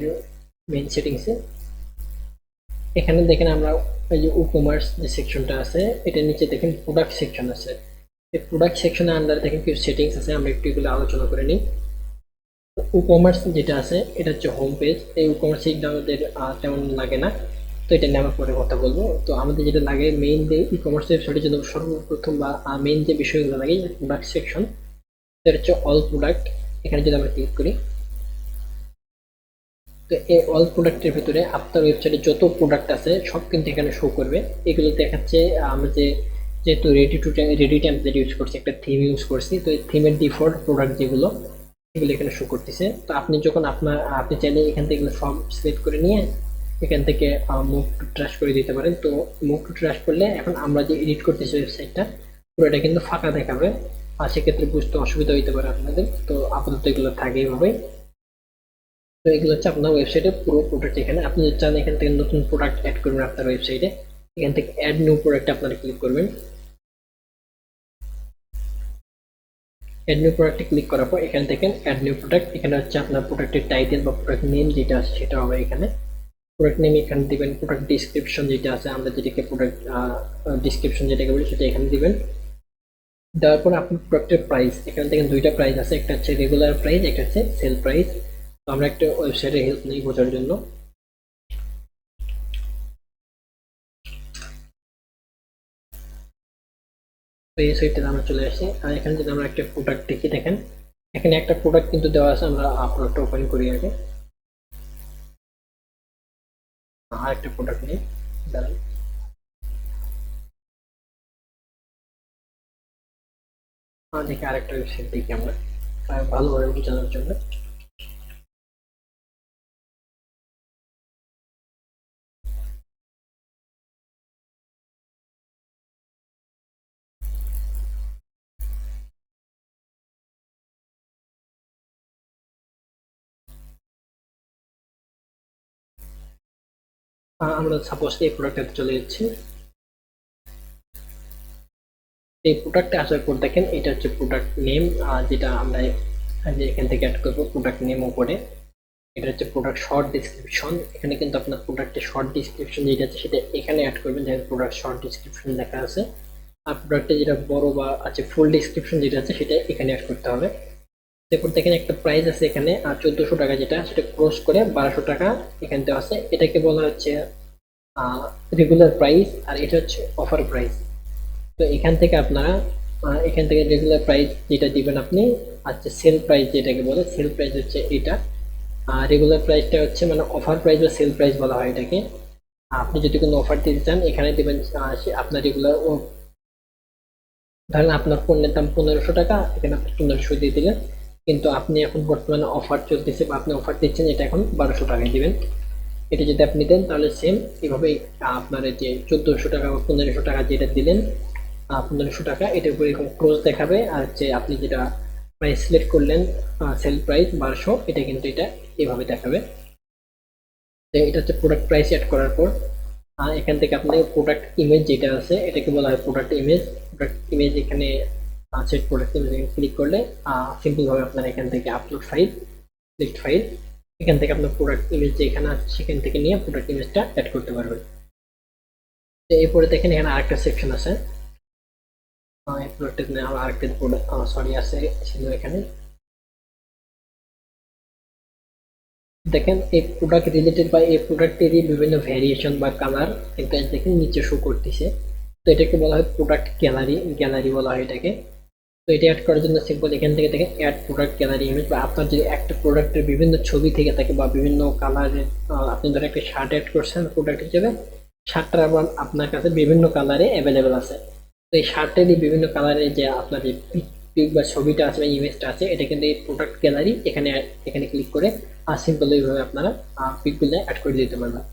Speaker 1: মেইন সেটিংসে, এখানে দেখেন আমরা এই যে কমার্স যে সেকশনটা আছে, এটার নিচে দেখেন প্রোডাক্ট সেকশন আছে। এই প্রোডাক্ট সেকশনের আন্ডারে দেখেন কিছু সেটিংস আছে, আমরা একটু এগুলো আলোচনা করে নিই। কমার্স যেটা আছে এটা হচ্ছে হোম পেজ। এই কমার্স এটা আমাদের তেমন লাগে না, তো এটা নিয়ে আমরা পরে কথা বলবো। তো আমাদের যেটা লাগে মেইন যে ই কমার্স ওয়েবসাইটের জন্য সর্বপ্রথম বা মেইন যে বিষয়গুলো লাগে, প্রোডাক্ট সেকশন, এটা হচ্ছে অল প্রোডাক্ট। এখানে যদি আমরা ক্লিক করি, তো এই অল প্রোডাক্টের ভিতরে আপনার ওয়েবসাইটে যত প্রোডাক্ট আছে সব কিন্তু এখানে শো করবে। এগুলো দেখাচ্ছে আমরা যেহেতু রেডি টেমপ্লেট ইউজ করছি, একটা থিম ইউজ করছি, তো এই থিমের ডিফল্ট প্রোডাক্ট যেগুলো এগুলো এখানে শো করতেছে। তো আপনি যখন আপনি চাইলে এখান থেকে এগুলো সব সিলেক্ট করে নিয়ে এখান থেকে মুভ টু ট্রাশ করে দিতে পারেন। তো মুভ টু ট্রাশ করলে এখন আমরা যে এডিট করতেছি ওয়েবসাইটটা পুরোটা কিন্তু ফাঁকা দেখাবে, আর সেক্ষেত্রে বুঝতে অসুবিধা হইতে পারে আপনাদের। তো আপাতত এগুলো থাকে এইভাবে। তো এগুলো হচ্ছে আপনার ওয়েবসাইটে পুরো প্রোডাক্ট। এখানে আপনি যদি চান এখান থেকে নতুন প্রোডাক্ট অ্যাড করবেন আপনার ওয়েবসাইটে, এখান থেকে অ্যাড নিউ প্রোডাক্ট আপনারা ক্লিক করবেন। অ্যাড নিউ প্রোডাক্টে ক্লিক করার পর এখানে দেখেন অ্যাড নিউ প্রোডাক্ট। এখানে হচ্ছে আপনার প্রোডাক্টের টাইটেল বা প্রোডাক্ট নেম যেটা আছে সেটা হবে এখানে। প্রোডাক্ট নেম এখানে দিবেন, প্রোডাক্ট ডিসক্রিপশন যেটা আছে আমরা যেটাকে প্রোডাক্ট ডিসক্রিপশন যেটাকে বলি সেটা এখানে দিবেন। দেওয়ার পর আপনার প্রোডাক্টের প্রাইস, এখানে দেখেন দুইটা প্রাইস আছে, একটা হচ্ছে রেগুলার প্রাইস, একটা হচ্ছে সেল প্রাইস। তো আমরা একটা ওয়েবসাইটের হেল্প নিই বোঝার জন্য। তো এই সাইটটাতে আমরা চলে আসি, আর এখানে যদি আমরা একটা প্রোডাক্ট দেখি, দেখেন এখানে একটা প্রোডাক্ট কিন্তু দেওয়া আছে। আমরা প্রোডাক্টটা ওপেন করি আগে, আর একটা প্রোডাক্ট নেই, দাঁড়ান। দেখি আরেকটা ওয়েবসাইট দেখি আমরা ভালোভাবে বোঝানোর জন্য। আমরা সাপোজ এই প্রোডাক্টটাতে চলে যাচ্ছি। এই প্রোডাক্টে আসার পর দেখেন এটা হচ্ছে প্রোডাক্ট নেম, যেটা আমরা যে এখান থেকে অ্যাড করবো প্রোডাক্ট নেম উপরে। এটা হচ্ছে প্রোডাক্ট শর্ট ডিসক্রিপশন। এখানে কিন্তু আপনার প্রোডাক্টের শর্ট ডিসক্রিপশন যেটা আছে সেটা এখানে অ্যাড করবেন, যেখানে প্রোডাক্ট শর্ট ডিসক্রিপশন লেখা আছে। আর প্রোডাক্টে যেটা বড় বা আছে ফুল ডিসক্রিপশন যেটা আছে সেটা এখানে অ্যাড করতে হবে। তারপর দেখেন একটা প্রাইস আছে এখানে 1400 টাকা, যেটা সেটা ক্রস করে 1200 টাকা এখানে দেওয়া আছে। এটাকে বলা হচ্ছে রেগুলার প্রাইস, আর এটা হচ্ছে অফার প্রাইস। তো এখান থেকে আপনারা এখান থেকে রেগুলার প্রাইস যেটা দিবেন আপনি, আচ্ছা সেল প্রাইস যেটাকে বলে, সেল প্রাইস হচ্ছে এটা। আর রেগুলার প্রাইসটা হচ্ছে মানে অফার প্রাইস বা সেল প্রাইস বলা হয় এটাকে। আপনি যদি কোনো অফার দিতে চান এখানে দেবেন আপনার রেগুলার, ধরেন আপনার পণ্যের দাম 1500 টাকা, এখানে আপনি 1500 দিয়ে দিলেন। কিন্তু আপনি এখন বর্তমানে অফার চলতেছে বা আপনি অফার দিচ্ছেন, এটা এখন 1200 টাকায় দিবেন। এটা যদি আপনি দেন তাহলে সেম এভাবে আপনার যে 1400 টাকা বা 1500 টাকা যেটা দিলেন, 1500 টাকা এটার উপর এরকম ক্রস দেখাবে। আর হচ্ছে আপনি যেটা প্রাইস সিলেক্ট করলেন, সেল প্রাইস 1200, এটা কিন্তু এটা এভাবে দেখাবে। তো এটা হচ্ছে প্রোডাক্ট প্রাইস অ্যাড করার পর এখান থেকে আপনি প্রোডাক্ট ইমেজ যেটা আছে এটাকে বলা হয় প্রোডাক্ট ইমেজ। প্রোডাক্ট ইমেজ এখানে সেট প্রোডাক্ট ইমেজ ক্লিক করলে সিম্পল ভাবে আপনার এখান থেকে আপলোড ফাইল, সিলেক্ট ফাইল, এখান থেকে আপনার প্রোডাক্ট ইমেজ যেখানে আছে সেখান থেকে নিয়ে প্রোডাক্ট ইমেজটা অ্যাড করতে পারবেন। তো এরপরে দেখেন এখানে আরেকটা সেকশন আছে, এই প্রোডাক্টের আরেকটা প্রোডাক্ট সরি আছে ছিল এখানে। দেখেন এই প্রোডাক্ট রিলেটেড বা এই প্রোডাক্টেরই বিভিন্ন ভ্যারিয়েশন বা কালার কিন্তু দেখেন নিচে শো করতেছে। তো এটাকে বলা হয় প্রোডাক্ট গ্যালারি, গ্যালারি বলা হয় এটাকে। তো এটা অ্যাড করার জন্য সিম্পল এখান থেকে দেখেন অ্যাড প্রোডাক্ট গ্যালারি ইমেজ, বা আপনার যদি একটা প্রোডাক্টের বিভিন্ন ছবি থেকে থাকে বা বিভিন্ন কালারের, আপনি ধরে একটা শার্ট অ্যাড করছেন প্রোডাক্ট হিসেবে, শার্টটা আবার আপনার কাছে বিভিন্ন কালারে অ্যাভেলেবেল আছে। তো এই শার্টেরই বিভিন্ন কালারে যে আপনার যে পিক বা ছবিটা আছে বা ইমেজটা আছে এটা কিন্তু এই প্রোডাক্ট গ্যালারি, এখানে এখানে ক্লিক করে আর সিম্পল এইভাবে আপনারা পিকগুলো অ্যাড করে দিতে পারবেন।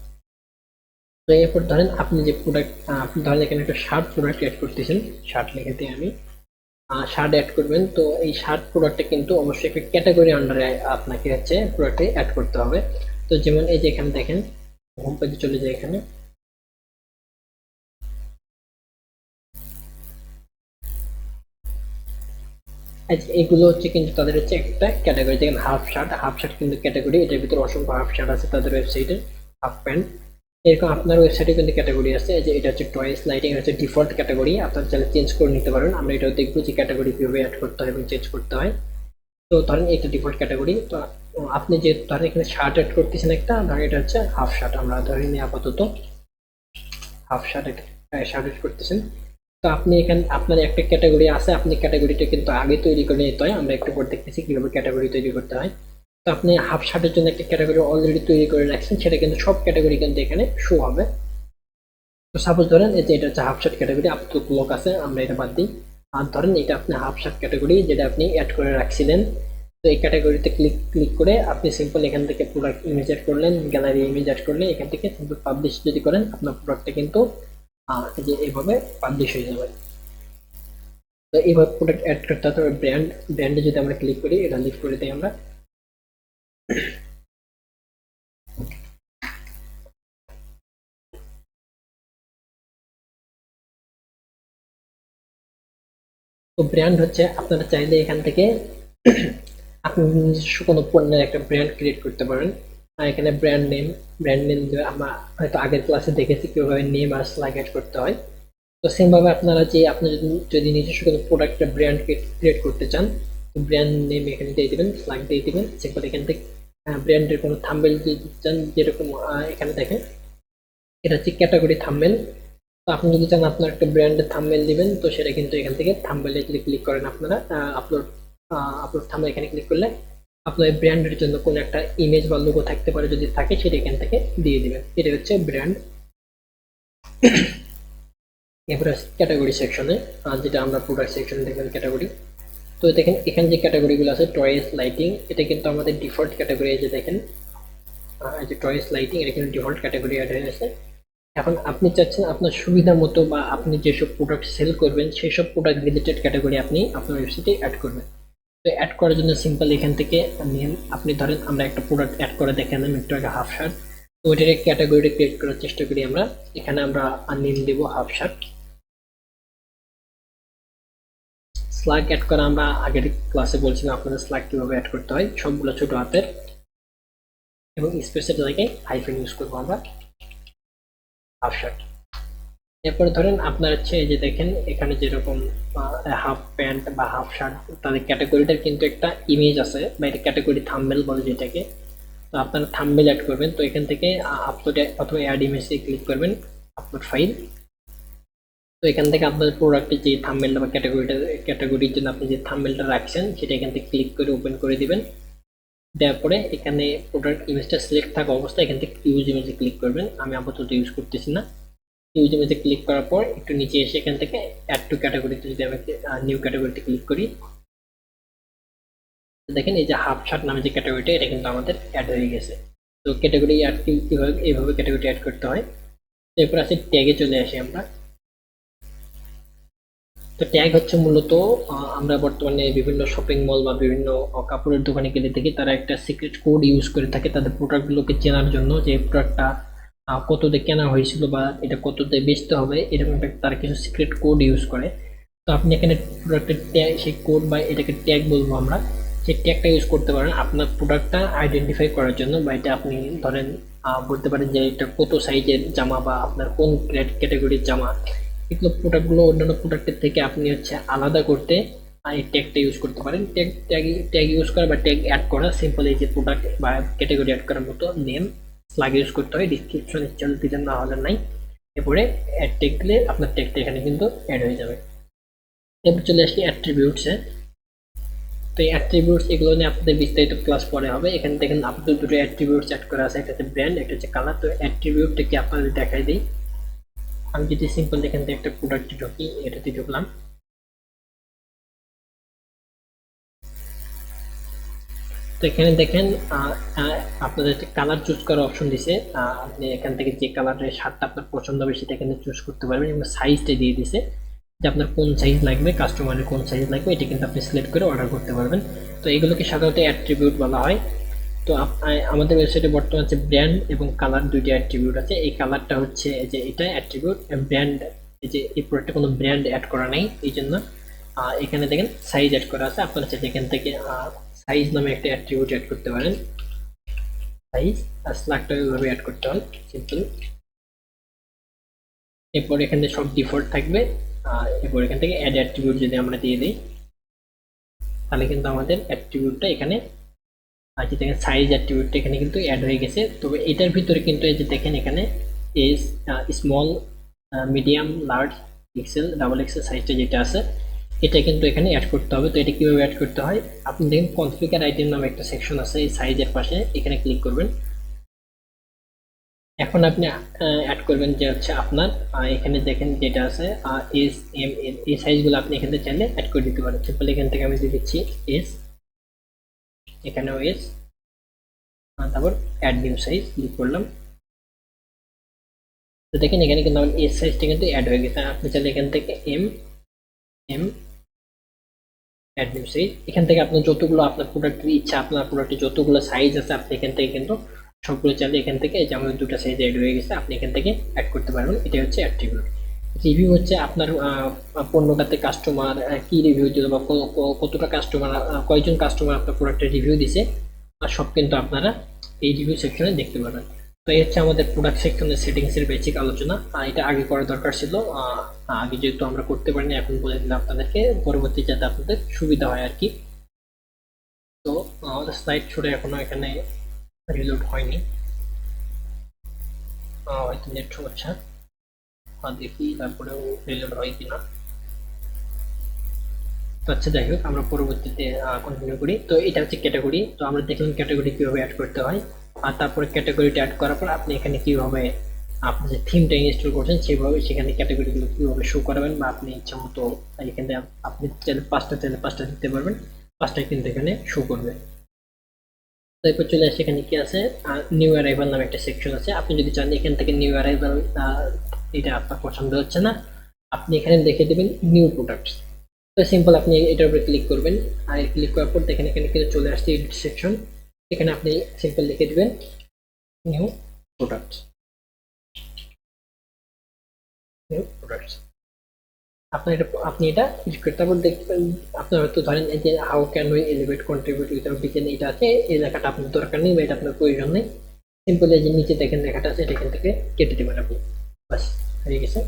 Speaker 1: তো এরপর ধরেন আপনি যে প্রোডাক্ট, আপনি ধরেন এখানে একটা শার্ট প্রোডাক্ট অ্যাড করতেছেন, শার্ট লিখেতে আমি শার্ট অ্যাড করবেন। তো এই শার্ট প্রোডাক্টটা কিন্তু অবশ্যই একটা ক্যাটাগরি আন্ডারে আপনাকে হচ্ছে প্রোডাক্টে অ্যাড করতে হবে। তো যেমন এই যে এখানে দেখেন হোম পেজে চলে যায়, এখানে এগুলো হচ্ছে কিন্তু তাদের হচ্ছে একটা ক্যাটাগরি। দেখেন হাফ শার্ট, হাফ শার্ট কিন্তু ক্যাটাগরি, এটার ভিতরে অসংখ্য হাফ শার্ট আছে তাদের ওয়েবসাইটে, হাফ প্যান্ট। এরকম আপনার ওয়েবসাইটে কিন্তু ক্যাটাগরি আছে, যে এটা হচ্ছে টয়েস লাইটিং হচ্ছে ডিফল্ট ক্যাটাগরি, আপনার চাইলে চেঞ্জ করে নিতে পারেন। আমরা এটাও দেখবো যে ক্যাটাগরি কিভাবে অ্যাড করতে হয় এবং চেঞ্জ করতে হয়। তো ধরেন এটা ডিফল্ট ক্যাটাগরি। তো আপনি যে ধরেন এখানে শার্ট অ্যাড করতেছেন একটা, ধরেন এটা হচ্ছে হাফ শার্ট, আমরা ধরে নিই আপাতত হাফ শার্ট, শার্ট অ্যাড করতেছেন। তো আপনি এখানে আপনার একটা ক্যাটাগরি আছে, আপনি ক্যাটাগরিটা কিন্তু আগে তৈরি করে নিতে হয়, আমরা একটু পর দেখতেছি কিভাবে ক্যাটাগরি তৈরি করতে হয়। তো আপনি হাফ শার্টের জন্য একটা ক্যাটাগরি অলরেডি তৈরি করে রাখছেন, সেটা কিন্তু সব ক্যাটাগরি কিন্তু এখানে শো হবে। তো সাপোজ ধরেন এই যে এটা হচ্ছে হাফ শার্ট ক্যাটাগরি, আপাতত ব্লক আছে, আমরা এটা বাদ দিই। আর ধরেন এটা আপনি হাফ শার্ট ক্যাটাগরি যেটা আপনি অ্যাড করে রাখছিলেন। তো এই ক্যাটাগরিতে ক্লিক করে আপনি সিম্পল এখান থেকে প্রোডাক্ট ইমেজ অ্যাড করলেন, গ্যালারি ইমেজ অ্যাড করলে এখান থেকে সিম্পল পাবলিশ যদি করেন আপনার প্রোডাক্টটা কিন্তু এই যে এইভাবে পাবলিশ হয়ে যাবে। তো এইভাবে প্রোডাক্ট অ্যাড করতে হবে। ব্র্যান্ডে যদি আমরা ক্লিক করি, এটা লিভ করে দিই আমরা। তো ব্র্যান্ড হচ্ছে আপনারা চাইলে এখান থেকে আপনি নিজস্ব কোনো পণ্যের একটা ব্র্যান্ড ক্রিয়েট করতে পারেন। আর এখানে ব্র্যান্ড নেম আমরা হয়তো আগের ক্লাসে দেখেছি কিভাবে নেম আর স্ল্যাগ অ্যাড করতে হয়। তো সেম ভাবে আপনারা যে আপনি যদি নিজস্ব কোনো প্রোডাক্টের ব্র্যান্ড ক্রিয়েট করতে চান, তো ব্র্যান্ড নেম এখানে দিয়ে দিবেন, স্ল্যাগ দিয়ে দিবেন। সিম্পল এখান থেকে ব্র্যান্ডের কোনো থাম্বনেল যদি চান, যেরকম এখানে দেখেন এটা হচ্ছে ক্যাটাগরি থাম্বনেল। তো আপনি যদি চান আপনার একটা ব্র্যান্ডের থাম্বনেল দিবেন, তো সেটা কিন্তু এখান থেকে থাম্বনেলে যদি ক্লিক করেন আপনারা আপলোড আপলোড থাম্বনেল এখানে ক্লিক করলে আপনার ব্র্যান্ডের জন্য কোনো একটা ইমেজ বা লোগো থাকতে পারে, যদি থাকে সেটা এখান থেকে দিয়ে দিবেন। এটা হচ্ছে ব্র্যান্ড। এরপরে ক্যাটাগরি সেকশনে, যেটা আমরা প্রোডাক্ট সেকশন দেখবেন ক্যাটাগরি। তো দেখেন এখানে যে ক্যাটাগরিগুলো আছে টয়েস লাইটিং, এটা কিন্তু আমাদের ডিফল্ট ক্যাটাগরি। এই যে দেখেন এই যে টয়েস লাইটিং, এটা কিন্তু ডিফল্ট ক্যাটাগরি অ্যাড হয়ে গেছে। এখন আপনি চাচ্ছেন আপনার সুবিধা মতো বা আপনি যেসব প্রোডাক্ট সেল করবেন সেই সব প্রোডাক্ট রিলেটেড ক্যাটাগরি আপনি আপনার ওয়েবসাইটে অ্যাড করবেন। তো অ্যাড করার জন্য সিম্পল এখান থেকে নেম, আপনি ধরেন আমরা একটা প্রোডাক্ট অ্যাড করে দেখেন একটু আগে হাফ শার্ট, তো ওইটার ক্যাটাগরি ক্রিয়েট করার চেষ্টা করি আমরা। এখানে আমরা নেম দেবো হাফ শার্ট। স্ল্যাগ অ্যাড করা আমরা আগের ক্লাসে বলছিলাম আপনাদের স্ল্যাগ কিভাবে অ্যাড করতে হয়, সবগুলো ছোট হাতের এবং স্পেসের জায়গায় হাইফেন ইউজ করবো আমরা, হাফ শার্ট। এরপরে ধরেন আপনার হচ্ছে এই যে দেখেন এখানে যেরকম হাফ প্যান্ট বা হাফ শার্ট, তাদের ক্যাটাগরিটার কিন্তু একটা ইমেজ আছে বা এটা ক্যাটাগরি থাম্বনেল বলে যেটাকে। তো আপনারা থাম্বনেল অ্যাড করবেন, তো এখান থেকে আপলোড অথবা অ্যাড ইমেজে ক্লিক করবেন, আপলোড ফাইল। তো এখান থেকে আপনার প্রোডাক্টের যে থাম্বনেলটা বা ক্যাটাগরির জন্য আপনি যে থাম্বনেলটা রাখছেন সেটা এখান থেকে ক্লিক করে ওপেন করে দিবেন। দেওয়ার পরে এখানে প্রোডাক্ট ইমেজটা সিলেক্ট থাকা অবস্থায় এখান থেকে ইউজ ইমেজে ক্লিক করবেন। আমি আপাতত ইউজ করতেছি না। ইউজ ইমেজে ক্লিক করার পর একটু নিচে এসে এখান থেকে অ্যাড টু ক্যাটাগরিতে যদি আমি নিউ ক্যাটাগরিতে ক্লিক করি, দেখেন এই যে হাফ শার্ট নামে যে ক্যাটাগরিটা এটা কিন্তু আমাদের অ্যাড হয়ে গেছে। তো ক্যাটাগরি অ্যাড কীভাবে, এইভাবে ক্যাটাগরি অ্যাড করতে হয়। এরপর আছে ট্যাগে চলে আসি আমরা। তো ট্যাগ হচ্ছে মূলত আমরা বর্তমানে বিভিন্ন শপিং মল বা বিভিন্ন কাপড়ের দোকানে গেলে দেখি তারা একটা সিক্রেট কোড ইউজ করে থাকে তাদের প্রোডাক্টগুলোকে চেনার জন্য, যে প্রোডাক্টটা কততে কেনা হয়েছিল বা এটা কততে বেচতে হবে, এরকম একটা তারা কিছু সিক্রেট কোড ইউজ করে। তো আপনি এখানে প্রোডাক্টের ট্যাগ, সেই কোড বা এটাকে ট্যাগ বলবো আমরা, সেই ট্যাগটা ইউজ করতে পারেন আপনার প্রোডাক্টটা আইডেন্টিফাই করার জন্য। বা এটা আপনি ধরেন বলতে পারেন যে এটা কত সাইজের জামা বা আপনার কোন ক্যাটাগরির জামা, এগুলো প্রোডাক্টগুলো অন্যান্য প্রোডাক্টের থেকে আপনি হচ্ছে আলাদা করতে এই ট্যাগটা ইউজ করতে পারেন। ট্যাগ ইউজ করা বা ট্যাগ অ্যাড করা সিম্পল, এই যে প্রোডাক্ট বা ক্যাটাগরি অ্যাড করার মতো নেম স্ল্যাগ ইউজ করতে হয়, ডিসক্রিপশন ইচ্ছা দিতে না হলে নাই। এরপরে অ্যাড ট্যাগ দিলে আপনার ট্যাগটা এখানে কিন্তু অ্যাড হয়ে যাবে। এরপর চলে আসি অ্যাট্রিবিউটসে। তো এই অ্যাট্রিবিউটস এগুলো নিয়ে আপনাদের বিস্তারিত ক্লাস পরে হবে। এখানে দেখেন আপনাদের দুটো অ্যাট্রিবিউটস অ্যাড করা আছে, একটা হচ্ছে ব্র্যান্ড, একটা হচ্ছে কালার। তো অ্যাট্রিবিউটটা কি আপনাদের দেখাই দিই। আমি যদি সিম্পল এখান থেকে একটা প্রোডাক্টে ঢুকি, এটাতে ঢুকলাম। তো এখানে দেখেন আপনাদের কালার চুজ করার অপশন দিছে। আপনি এখান থেকে যে কালারের শার্টটা আপনার পছন্দ হবে সেটা এখানে চুজ করতে পারবেন, এবং সাইজটা দিয়ে দিছে যে আপনার কোন সাইজ লাগবে, কাস্টমারের কোন সাইজ লাগবে, এটা কিন্তু আপনি সিলেক্ট করে অর্ডার করতে পারবেন। তো এগুলোকে সাধারণত অ্যাট্রিবিউট বলা হয়। তো আমাদের ওয়েবসাইটে বর্তমানে হচ্ছে ব্র্যান্ড এবং কালার দুইটা অ্যাট্রিবিউট আছে। এই কালারটা হচ্ছে যে এটা অ্যাট্রিবিউট, ব্র্যান্ড এই যে এই প্রোডাক্টে কোনো ব্র্যান্ড অ্যাড করা নেই, এই জন্য এখানে দেখেন সাইজ অ্যাড করা আছে। আপনারা চাইলে এখান থেকে সাইজ নামে একটা অ্যাট্রিবিউট অ্যাড করতে পারেন। সাইজ আর স্ল্যাগটা ওইভাবে অ্যাড করতে হয় সিম্পল। এরপর এখানে সব ডিফল্ট থাকবে। এরপর এখান থেকে অ্যাড অ্যাট্রিবিউট যদি আমরা দিয়ে দিই, তাহলে কিন্তু আমাদের অ্যাট্রিবিউটটা এখানে যে দেখেন সাইজ অ্যাট্রিবিউটটা এখানে কিন্তু অ্যাড হয়ে গেছে। তবে এটার ভিতরে কিন্তু এই যে দেখেন এখানে S small, medium, large, XL, double XL সাইজটা যেটা আছে এটা কিন্তু এখানে অ্যাড করতে হবে। তো এটা কীভাবে অ্যাড করতে হয়, আপনি দেখেন কনফিগার আইটেম নামে একটা সেকশন আছে এই সাইজের পাশে, এখানে ক্লিক করবেন। এখন আপনি অ্যাড করবেন যে হচ্ছে আপনার এখানে দেখেন যেটা আছে এস, এম, এল, এই সাইজগুলো আপনি এখানে চাইলে অ্যাড করে দিতে পারেন। সিম্পল এখান থেকে আমি দিয়ে দিচ্ছি এস, এখানেও এস, তারপর অ্যাড নিউ সাইজ ক্লিক করলাম। তো দেখেন এখানে কিন্তু আমার এস সাইজটা কিন্তু অ্যাড হয়ে গেছে। আপনি চাইলে এখান থেকে M, M, add new size, এখান থেকে আপনার যতগুলো আপনার প্রোডাক্টের ইচ্ছা, আপনার প্রোডাক্টের যতগুলো সাইজ আছে আপনি এখান থেকে কিন্তু সবগুলো চাইলে এখান থেকে, যে আমাদের দুটো সাইজ অ্যাড হয়ে গেছে, আপনি এখান থেকে অ্যাড করতে পারবেন। এটা হচ্ছে অ্যাট্রিবিউট। রিভিউ হচ্ছে আপনার পণ্যটাতে কাস্টমার কি রিভিউ দিল বা কতটা কাস্টমার, কয়জন কাস্টমার আপনার প্রোডাক্টের রিভিউ দিছে, আর সব কিন্তু আপনারা এই রিভিউ সেকশনে দেখতে পাবেন। তো এই হচ্ছে আমাদের প্রোডাক্ট সেকশনের সেটিংসের বেসিক আলোচনা। এটা আগে করা দরকার ছিল, আগে যেহেতু আমরা করতে পারিনি এখন বলে দিলাম আপনাদেরকে, পরবর্তী যাতে আপনাদের সুবিধা হয় আর কি। তো আমাদের স্লাইড ছুটে এখনো এখানে রিলোড হয়নি, হয়তো নেট সমস্যা, দেখি তারপরেও রিলোড হয় কিনা। তো আচ্ছা যাই হোক, আমরা পরবর্তীতে কন্টিনিউ করি। তো এটা হচ্ছে ক্যাটাগরি। তো আমরা দেখলাম ক্যাটাগরি কীভাবে অ্যাড করতে হয়, আর তারপরে ক্যাটাগরিটা অ্যাড করার পর আপনি এখানে কীভাবে আপনি যে থিমটা ইনস্টল করছেন সেভাবে সেখানে ক্যাটাগরিগুলো কীভাবে শো করাবেন, বা আপনি ইচ্ছা মতো এখানে আপনি চাইলে পাঁচটা দিতে পারবেন, পাঁচটাই কিন্তু এখানে শো করবে। তারপর চলে আসে এখানে কি আছে, নিউ অ্যারাইভাল নামে একটা সেকশন আছে। আপনি যদি চান এখান থেকে নিউ অ্যারাইভাল, এটা আপনার পছন্দ হচ্ছে না, আপনি এখানে দেখে দেবেন নিউ প্রোডাক্টস। তো সিম্পল আপনি এটার উপরে ক্লিক করবেন, আর ক্লিক করার পর দেখেন এখানে কিন্তু চলে আসছে এডিট সেকশন। এখানে আপনি সিম্পল লিখে দেবেন নিউ প্রোডাক্টস, নিউ প্রোডাক্টস। আপনি এটা ক্লিক করতে, তারপর দেখবেন আপনার হয়তো ধরেন এই যে how can we elevate contribute without detail, এটা আছে, এই লেখাটা আপনার দরকার নেই বা এটা আপনার প্রয়োজন নেই। সিম্পল এই যে নিচে দেখেন লেখাটা আছে এটা এখান থেকে কেটে দেবেন আপনি, বাস হয়ে গেছে।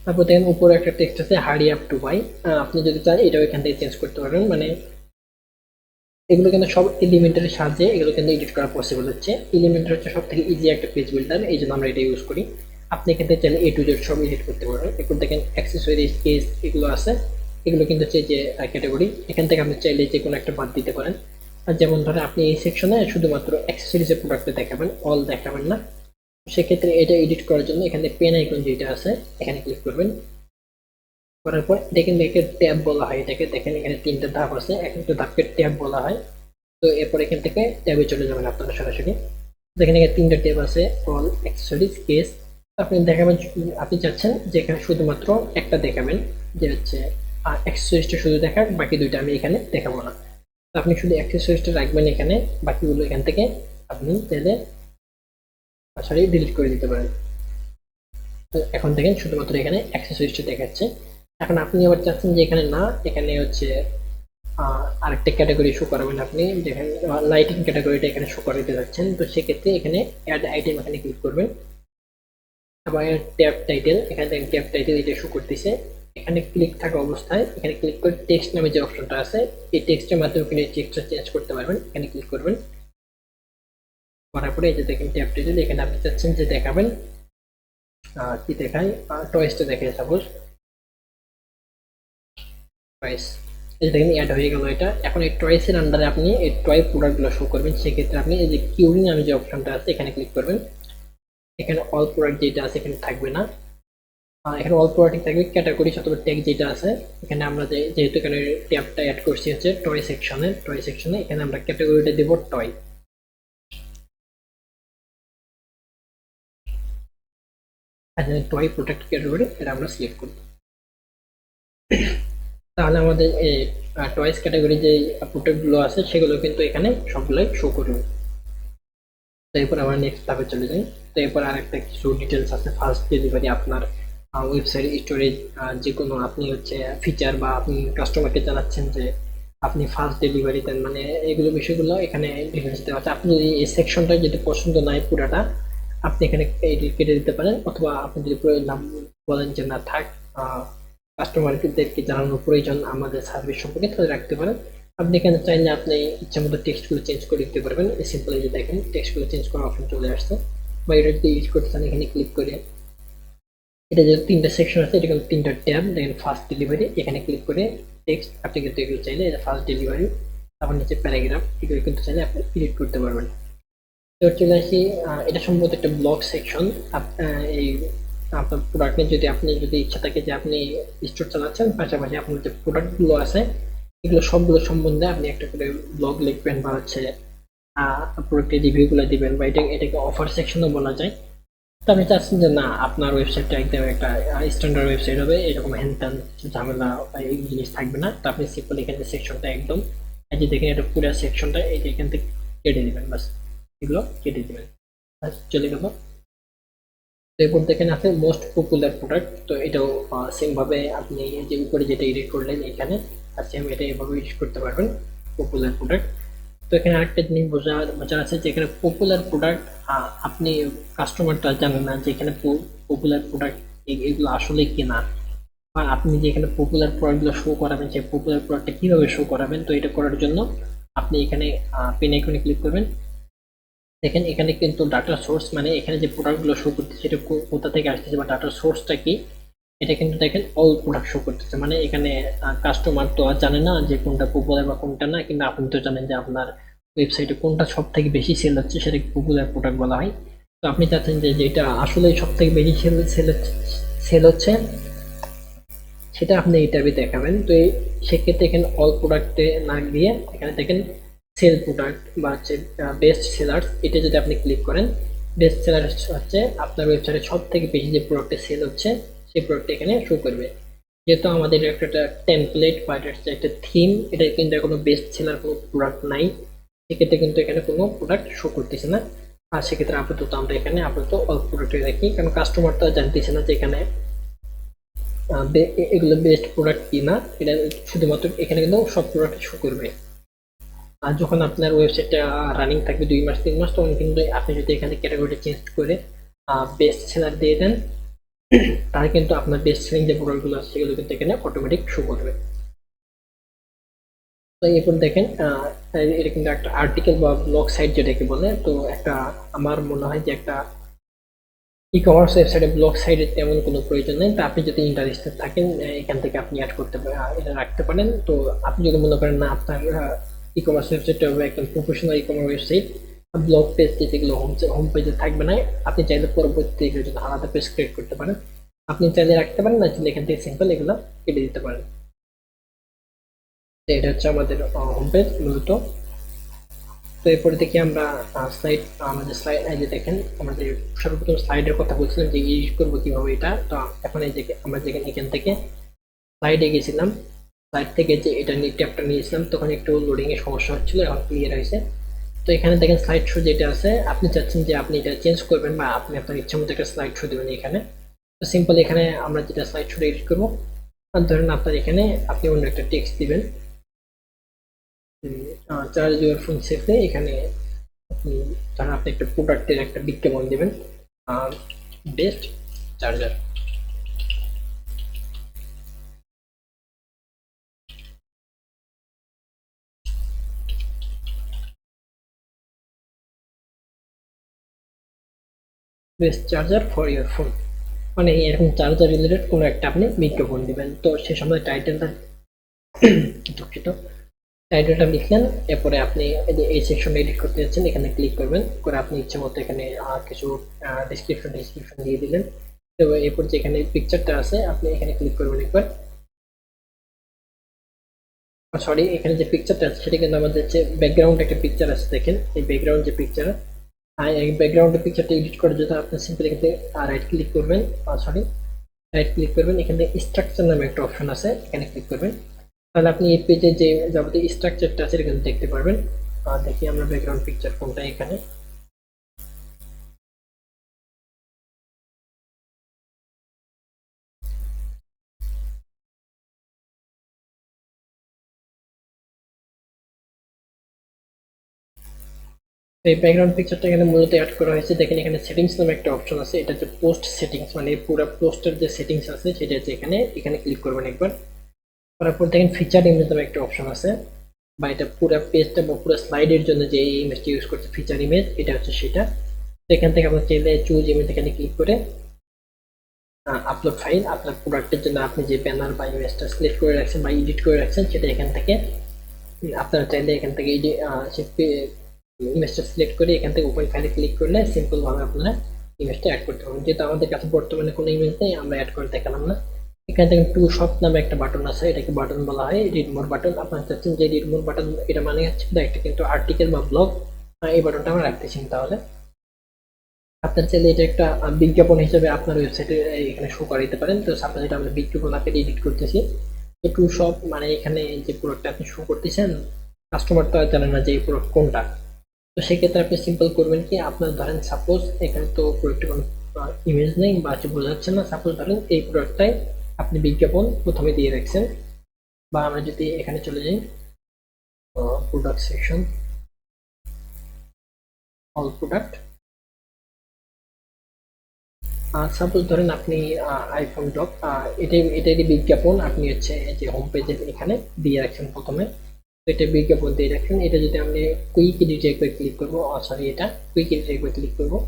Speaker 1: তারপর দেখেন উপরে একটা টেক্সট আছে হারি আপ টু বাই, আপনি যদি চান এটাও এখান থেকে চেঞ্জ করতে পারবেন। মানে এগুলো কিন্তু সব এলিমেন্টের সাহায্যে এগুলো কিন্তু এডিট করা পসিবল হচ্ছে। এলিমেন্টের হচ্ছে সব থেকে ইজি একটা পেজ বিল্ডার, এই জন্য আমরা এটা ইউজ করি। আপনি এখান থেকে চাইলে A to Z সব এডিট করতে পারবেন। এরপর দেখেন অ্যাক্সেসরিজ, কেস, এগুলো আছে, এগুলো কিন্তু হচ্ছে যে ক্যাটাগরি, এখান থেকে আপনি চাইলে যে কোনো একটা বাদ দিতে পারেন। আর যেমন ধরেন আপনি এই সেকশনে শুধুমাত্র অ্যাক্সেসরিজের প্রোডাক্টে দেখাবেন, অল দেখাবেন না, সেক্ষেত্রে এটা এডিট করার জন্য এখানে পেন আইকন যেটা আছে এখানে ক্লিক করবেন। করার পর দেখেন একটা ট্যাব বলা হয় এটাকে, দেখেন এখানে তিনটা ধাপ আছে, একটা ধাপকে ট্যাব বলা হয়। তো এরপর এখান থেকে ট্যাবে চলে যাবেন আপনারা সরাসরি। দেখেন এখানে তিনটা ট্যাব আছে, অল, অ্যাক্সেসরিজ, কেস, আপনি দেখাবেন, আপনি চাচ্ছেন যে এখানে শুধুমাত্র একটা দেখাবেন, যে হচ্ছে অ্যাক্সেসরিজটা শুধু দেখার, বাকি দুইটা আমি এখানে দেখাবো না। তো আপনি শুধু অ্যাক্সেসরিজটা রাখবেন এখানে, বাকিগুলো এখান থেকে আপনি চাইলে সরি ডিলিট করে দিতে পারেন। তো এখন দেখেন শুধুমাত্র এখানে অ্যাক্সেসরিজটা দেখাচ্ছে। এখন আপনি আবার চাচ্ছেন যে এখানে না, এখানে হচ্ছে আরেকটা ক্যাটাগরি শো করাবেন আপনি, যেখানে লাইটিং ক্যাটাগরিটা এখানে শো করাতে যাচ্ছেন। তো সেক্ষেত্রে এখানে অ্যাড আইটেম এখানে ক্লিক করবেন। আবার ট্যাব টাইটেল, এখানে দেখেন ট্যাব টাইটেল এটা শো করতেছে। এখানে ক্লিক থাকা অবস্থায় এখানে ক্লিক করে টেক্সট নামে যে অপশনটা আছে, এই টেক্সটের মাধ্যমে কিন্তু টেক্সটটা চেঞ্জ করতে পারবেন। এখানে ক্লিক করবেন, করার পরে এই যে দেখেন ট্যাব টাইটেল, এখানে আপনি চাচ্ছেন যে দেখাবেন কি দেখায়, টয়েসটা দেখায় সাপোজ টয়েস। এই যে দেখেন অ্যাড হয়ে গেল এটা। এখন এই টয়েসের আন্ডারে আপনি এই টয় প্রোডাক্টগুলো শো করবেন। সেক্ষেত্রে আপনি এই যে কিউরিং নামে যে অপশনটা আছে এখানে ক্লিক করবেন। এখানে অল প্রোডাক্ট যেটা আছে এখানে থাকবে না, এখানে অল প্রোডাক্ট থাকবে ক্যাটাগরি অথবা ট্যাগ যেটা আছে। এখানে আমরা যেহেতু এখানে ট্যাবটা অ্যাড করছি হচ্ছে টয় সেকশনে এখানে আমরা ক্যাটাগরিটা দেব টয়। টয় প্রোডাক্ট ক্যাটাগরি এটা আমরা সিলেক্ট করব। তাহলে আমাদের এই টয়েস ক্যাটাগরি যে প্রোডাক্টগুলো আছে সেগুলো কিন্তু এখানে সবগুলোই শো করবে। তো এরপর আমরা নেক্সট ধাপে চলে যাই। তো এরপর আরেকটা কিছু ডিটেলস আছে, ফার্স্ট ডেলিভারি, আপনার ওয়েবসাইট স্টোরেজ, যে কোনো আপনি হচ্ছে ফিচার বা আপনি কাস্টমারকে জানাচ্ছেন যে আপনি ফার্স্ট ডেলিভারি দেন, মানে এগুলো বিষয়গুলো এখানে ডিটেলস দেওয়া আছে। আপনি যদি এই সেকশনটা যদি পছন্দ নয় পুরাটা, আপনি এখানে কেটে দিতে পারেন, অথবা আপনি যদি বলেন যে না থাক, কাস্টমারদেরকে জানানোর প্রয়োজন আমাদের সার্ভিস সম্পর্কে, তাহলে রাখতে পারেন। আপনি এখানে চাইলে আপনি ইচ্ছা মতো টেক্সটগুলো চেঞ্জ করে দিতে পারবেন। এই সিম্পল এই যে দেখেন টেক্সটগুলো চেঞ্জ করার অপশন চলে আসছে। বা এটা যদি ইউজ করতে চান এখানে ক্লিক করে, এটা যে তিনটা সেকশন আছে এটা কিন্তু তিনটা ট্যাব, দেখেন ফার্স্ট ডেলিভারি, এখানে ক্লিক করে টেক্সট আপনি কিন্তু এগুলো চাইলে ফার্স্ট ডেলিভারি, তারপর নিচে প্যারাগ্রাফ, এগুলো কিন্তু চাইলে আপনি এডিট করতে পারবেন। তো চলে আসি, এটা সম্ভবত একটা ব্লগ সেকশন। এই আপনার প্রোডাক্ট নিয়ে যদি ইচ্ছা থাকে যে আপনি স্টোর চালাচ্ছেন, পাশাপাশি আপনার যে প্রোডাক্টগুলো আছে এগুলো সবগুলো সম্বন্ধে আপনি একটা করে ব্লগ লিখবেন, বা হচ্ছে প্রোডাক্টের রিভিউগুলো দিবেন, বা এটাকে অফার সেকশনও বলা যায়। তো আপনি চাচ্ছেন যে না আপনার ওয়েবসাইটটা একদম একটা স্ট্যান্ডার্ড ওয়েবসাইট হবে, এরকম হ্যান ঝামেলা এই জিনিস থাকবে না। তো আপনি সিম্পল এখানে সেকশনটা একদম এই যে দেখেন এটা পুরো সেকশনটা এই যে এখান থেকে কেটে দিবেন, বাস এগুলো কেটে দিবেন, চলে গেল। এরপর দেখেন আছে মোস্ট পপুলার প্রোডাক্ট। তো এটাও সেম ভাবে আপনি যে উপরে যেটা এডিট করলেন এখানে আর সেম এটা এভাবে এডিট করতে পারবেন, পপুলার প্রোডাক্ট। তো এখানে আরেকটা জিনিস বোঝার আছে যে এখানে পপুলার প্রোডাক্ট, আপনি কাস্টমারটা জানেন না যে এখানে পপুলার প্রোডাক্ট এগুলো আসলে কি না, বা আপনি যে এখানে পপুলার প্রোডাক্টগুলো শো করাবেন সেই পপুলার প্রোডাক্টটা কীভাবে শো করাবেন। তো এটা করার জন্য আপনি এখানে পেন আইকনে ক্লিক করবেন। দেখেন এখানে কিন্তু ডাটা সোর্স, মানে এখানে যে প্রোডাক্টগুলো শো করতেছে সেটা কোথা থেকে আসতেছে বা ডাটা সোর্সটা কি, এটা কিন্তু দেখেন অল প্রোডাক্ট শো করতেছে। মানে এখানে কাস্টমার তো আর জানে না যে কোনটা পপুলার বা কোনটা না, কিন্তু আপনি তো জানেন যে আপনার ওয়েবসাইটে কোনটা সব থেকে বেশি সেল হচ্ছে, সেটাকে পপুলার প্রোডাক্ট বলা হয়। তো আপনি চাচ্ছেন যে যেটা আসলে সব থেকে বেশি সেল হচ্ছে সেটা আপনি এই ট্যাবে দেখাবেন। তো সেক্ষেত্রে এখানে অল প্রোডাক্টে না দিয়ে এখানে দেখেন সেল প্রোডাক্ট বা হচ্ছে বেস্ট সেলার্স, এটা যদি আপনি ক্লিক করেন, বেস্ট সেলার্স হচ্ছে আপনার ওয়েবসাইটে সব থেকে বেশি যে প্রোডাক্টে সেল হচ্ছে সেই প্রোডাক্ট এখানে শো করবে। যেহেতু আমাদের একটা টেমপ্লেট বা একটা থিম, এটা কিন্তু কোনো বেস্ট সেলার কোনো প্রোডাক্ট নাই, সেক্ষেত্রে কিন্তু এখানে কোনো প্রোডাক্ট শো করতেছে না। আর সেক্ষেত্রে আপাতত আমরা এখানে আপাতত অল প্রোডাক্টে রাখি, কারণ কাস্টমার তো জানতেছে না যে এখানে এগুলো বেস্ট প্রোডাক্ট কিনা, এটা শুধুমাত্র এখানে কিন্তু সব প্রোডাক্ট শো করবে। আর যখন আপনার ওয়েবসাইটটা রানিং থাকবে 2 মাস 3 মাস, তখন কিন্তু আপনি যদি এখানে ক্যাটাগরিটা চেঞ্জ করে বেস্ট সেলার দিয়ে দেন, তাহলে কিন্তু আপনার বেস্ট সেলিং যে প্রোডাক্টগুলো আছে সেগুলো কিন্তু এখানে অটোমেটিক শো করবে। তো এরপর দেখেন এটা কিন্তু একটা আর্টিকেল বা ব্লগ সাইট যেটাকে বলে। তো একটা আমার মনে হয় যে একটা ই কমার্স ওয়েবসাইটে ব্লগ সাইটে তেমন কোনো প্রয়োজন নেই। তা আপনি যদি ইন্টারেস্টেড থাকেন এখান থেকে আপনি অ্যাড করতে পারেন, এটা রাখতে পারেন। তো আপনি যদি মনে করেন না আপনার ই কমার্স ওয়েবসাইটটা হবে একদম professional e commerce website, blog page যেগুলো হোম পেজে থাকবে না, আপনি চাইলে পরবর্তীতে এগুলো জন্য আলাদা পেজ ক্রিয়েট করতে পারেন। আপনি চাইলে রাখতে পারেন, না চাইলে এখান থেকে সিম্পল এগুলো কেটে দিতে পারেন। তো এটা হচ্ছে আমাদের হোম পেজ মূলত। তো এরপরে দেখি আমরা স্লাইড, আমাদের স্লাইড এই যে দেখেন আমাদের সর্বপ্রথম স্লাইডের কথা বলছিলাম যে এডিট করবো কিভাবে এটা। তো এখন এই যে আমরা যেখানে এখান থেকে স্লাইডে গেছিলাম, স্লাইড থেকে যে এটা নিয়ে ট্যাবটা নিয়েছিলাম তখন একটু লোডিং এর সমস্যা হচ্ছিল, এখন ক্লিয়ার হয়েছে। তো এখানে দেখেন স্লাইড শো যেটা আছে, আপনি চাচ্ছেন যে আপনি এটা চেঞ্জ করবেন বা আপনি আপনার ইচ্ছা মতো একটা স্লাইড শো দেবেন এখানে। তো সিম্পল এখানে আমরা যেটা স্লাইড শো এডিট করবো, আর ধরেন আপনার এখানে আপনি অন্য একটা টেক্সট দিবেন, চার্জ ইউর ফোন সেফলি। এখানে আপনি ধরেন আপনি একটা প্রোডাক্টের একটা বিজ্ঞাপন দিবেন, best charger. Best charger for your phone, মানে এরকম চার্জার রিলেটেড কোনো একটা আপনি বিজ্ঞাপন দিবেন। তো সে সময় টাইটেলটা, দুঃখিত, টাইটেলটা লিখলেন। এরপরে আপনি এই সেকশন এডিট করতে যাচ্ছেন, এখানে ক্লিক করবেন, করে আপনি ইচ্ছে মতো এখানে কিছু ডিসক্রিপশন দিয়ে দিলেন। তো এরপর যে এখানে পিকচারটা আছে আপনি এখানে ক্লিক করবেন একবার। সরি, এখানে যে পিকচারটা আছে সেটা কিন্তু আমাদের যে ব্যাকগ্রাউন্ড একটা পিকচার আছে, দেখেন এই ব্যাকগ্রাউন্ড যে পিকচার, এই ব্যাকগ্রাউন্ডের পিকচারটা এডিট করার জন্য আপনি সিম্পলি এখানে রাইট ক্লিক করবেন, সরি রাইট ক্লিক করবেন, এখানে স্ট্রাকচার নামে একটা অপশন আছে, এখানে ক্লিক করবেন। তাহলে আপনি এই পেজে যে যাবতীয় স্ট্রাকচারটা আছে এখানে দেখতে পারবেন। দেখি আমরা ব্যাকগ্রাউন্ড পিকচার কোনটা, এখানে এই ব্যাকগ্রাউন্ড পিকচারটা এখানে মূলত অ্যাড করা হয়েছে। দেখেন এখানে সেটিংস নামে একটা অপশন আছে, এটা হচ্ছে পোস্ট সেটিংস, মানে পুরো পোস্টের যে সেটিংস আছে সেটা হচ্ছে এখানে, এখানে ক্লিক করবেন একবার। করার পর দেখেন ফিচার ইমেজ নামে একটা অপশন আছে, বা এটা পুরো পেজটা বা পুরো স্লাইডের জন্য যে এই ইমেজটা ইউজ করছে ফিচার ইমেজ, এটা হচ্ছে সেটা। তো এখান থেকে আপনার চাইলে চুজ ইমেজ এখানে ক্লিক করে আপলোড ফাইল, আপনার প্রোডাক্টের জন্য আপনি যে ব্যানার বা ইমেজটা সিলেক্ট করে রাখছেন বা এডিট করে রাখছেন সেটা এখান থেকে আপনারা চাইলে এখান থেকে ইমেজটা সিলেক্ট করে এখান থেকে ওপেন ফাইলে ক্লিক করলে সিম্পল ভাবে আপনারা ইমেজটা অ্যাড করতে পারবেন। যেহেতু আমাদের কাছে বর্তমানে কোনো ইমেজ নেই, আমরা অ্যাড করে দেখালাম না। এখান থেকে টু শপ নামে একটা বাটন আছে, এটাকে বাটন বলা হয়, রিড মোর বাটন। আপনারা চাচ্ছেন যে রিড মোর বাটন, এটা মানে হচ্ছে একটা কিন্তু আর্টিকেল বা ব্লগ, এই বাটনটা আমরা রাখতেছি। তাহলে আপনার চাইলে এটা একটা বিজ্ঞাপন হিসেবে আপনার ওয়েবসাইটে এখানে শো করাইতে পারেন। তো সাপোজ এটা আমরা বিজ্ঞাপন আকারে এডিট করতেছি, তো টু শপ মানে এখানে যে প্রোডাক্টটা আপনি শো করতেছেন, কাস্টমার তো আর জানে না যে এই প্রোডাক্ট কোনটা। তো সেক্ষেত্রে আপনি সিম্পল করবেন কি, আপনার ধরেন সাপোজ এখানে তো প্রোডাক্টের কোনো ইমেজ নেই বা বোঝা যাচ্ছে না, সাপোজ ধরেন এই প্রোডাক্টটাই আপনি বিজ্ঞাপন প্রথমে দিয়ে রাখছেন। বা আমরা যদি এখানে চলে যাই product section, all product, suppose ধরেন আপনি আইফোন ডক, এটারই বিজ্ঞাপন আপনি হচ্ছে যে হোম পেজে এখানে দিয়ে রাখছেন প্রথমে। তো এটা বিজ্ঞাপন দিয়ে রাখছেন। এটা যদি আমি কুইক এডিটে একবার ক্লিক করবো, সরি এটা কুইক এডিটে একবার ক্লিক করবো,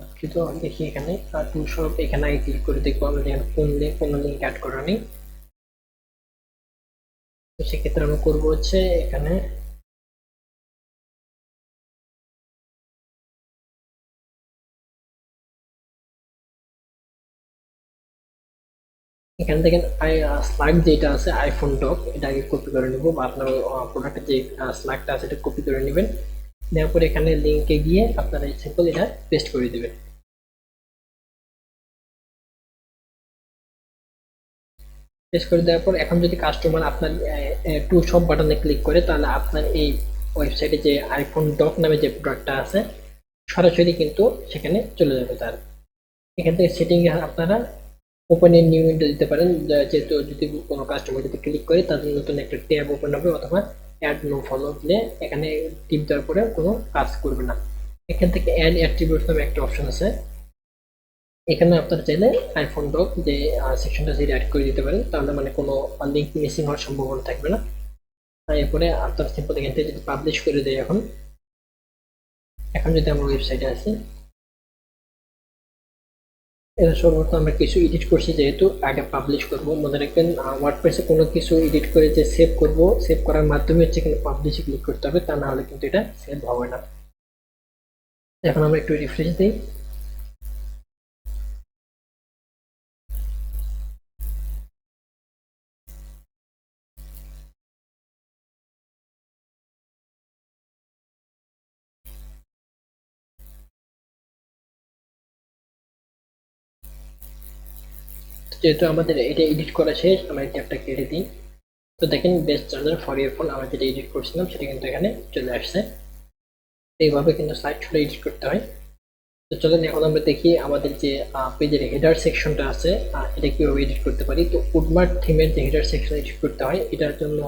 Speaker 1: দুঃখিত, দেখি এখানে টু শপ, এখানে আগে ক্লিক করে দেখবো আমরা এখানে কোনো লিঙ্ক অ্যাড করা নেই। তো সেক্ষেত্রে আমরা করবো হচ্ছে এখানে এখান থেকে স্লাইড যেটা আছে আইফোন ডক, এটা আগে কপি করে নেবো, বা আপনার প্রোডাক্টের যে স্লাইডটা আছে এটা কপি করে নেবেন। দেওয়ার পরে এখানে লিঙ্কে গিয়ে আপনারা সিম্পল এটা পেস্ট করে দেবেন। পেস্ট করে দেওয়ার পর এখন যদি কাস্টমার আপনার টু শপ বাটনে ক্লিক করে, তাহলে আপনার এই ওয়েবসাইটে যে আইফোন ডক নামে যে প্রোডাক্টটা আছে সরাসরি কিন্তু সেখানে চলে যাবে তার। এখান থেকে সেটিং আপনারা ওপেন এ নিউ উইন্ডো দিতে পারেন, যেহেতু যদি কোনো কাস্টমার যদি ক্লিক করে তাদের নতুন একটা ট্যাব ওপেন হবে, অথবা অ্যাড নো ফলো দিলে এখানে টিপ দেওয়ার পরে কোনো কাজ করবে না। এখান থেকে অ্যাড অ্যাট্রিবিউটস নামে একটা অপশন আছে, এখানে আপনারা চাইলে আইফোন ডক যে সেকশনটা সেটা অ্যাড করে দিতে পারেন, তাহলে মানে কোনো লিঙ্ক মিসিং হওয়ার সম্ভাবনা থাকবে না। এরপরে আপনারা সিম্পল এখান থেকে যদি পাবলিশ করে দেয়, এখন এখন যদি আমরা ওয়েবসাইটে আসি, এটা সর্বপ্রথম আমরা কিছু এডিট করছি, যেহেতু আগে পাবলিশ করব। মনে রাখবেন ওয়ার্ডপ্রেসে কোনো কিছু এডিট করে যে সেভ করব, সেভ করার মাধ্যমে হচ্ছে এখানে পাবলিশে ক্লিক করতে হবে, তা না হলে কিন্তু এটা সেভ হবে না। এখন আমরা একটু রিফ্রেশ দিই। যেহেতু আমাদের এটা এডিট করা শেষ, আমরা এই ট্যাবটা কেটে দিই। তো দেখেন best charger for year phone আমরা যেটা এডিট করছিলাম সেটা কিন্তু এখানে চলে আসছে। এইভাবে কিন্তু স্লাইডশো এডিট করতে হয়। তো চলেন এখন আমরা দেখি আমাদের যে পেজের হেডার সেকশনটা আছে এটা কিভাবে এডিট করতে পারি। তো উডমার্ট থিমের যে হেডার সেকশন এডিট করতে হয়, এটার জন্য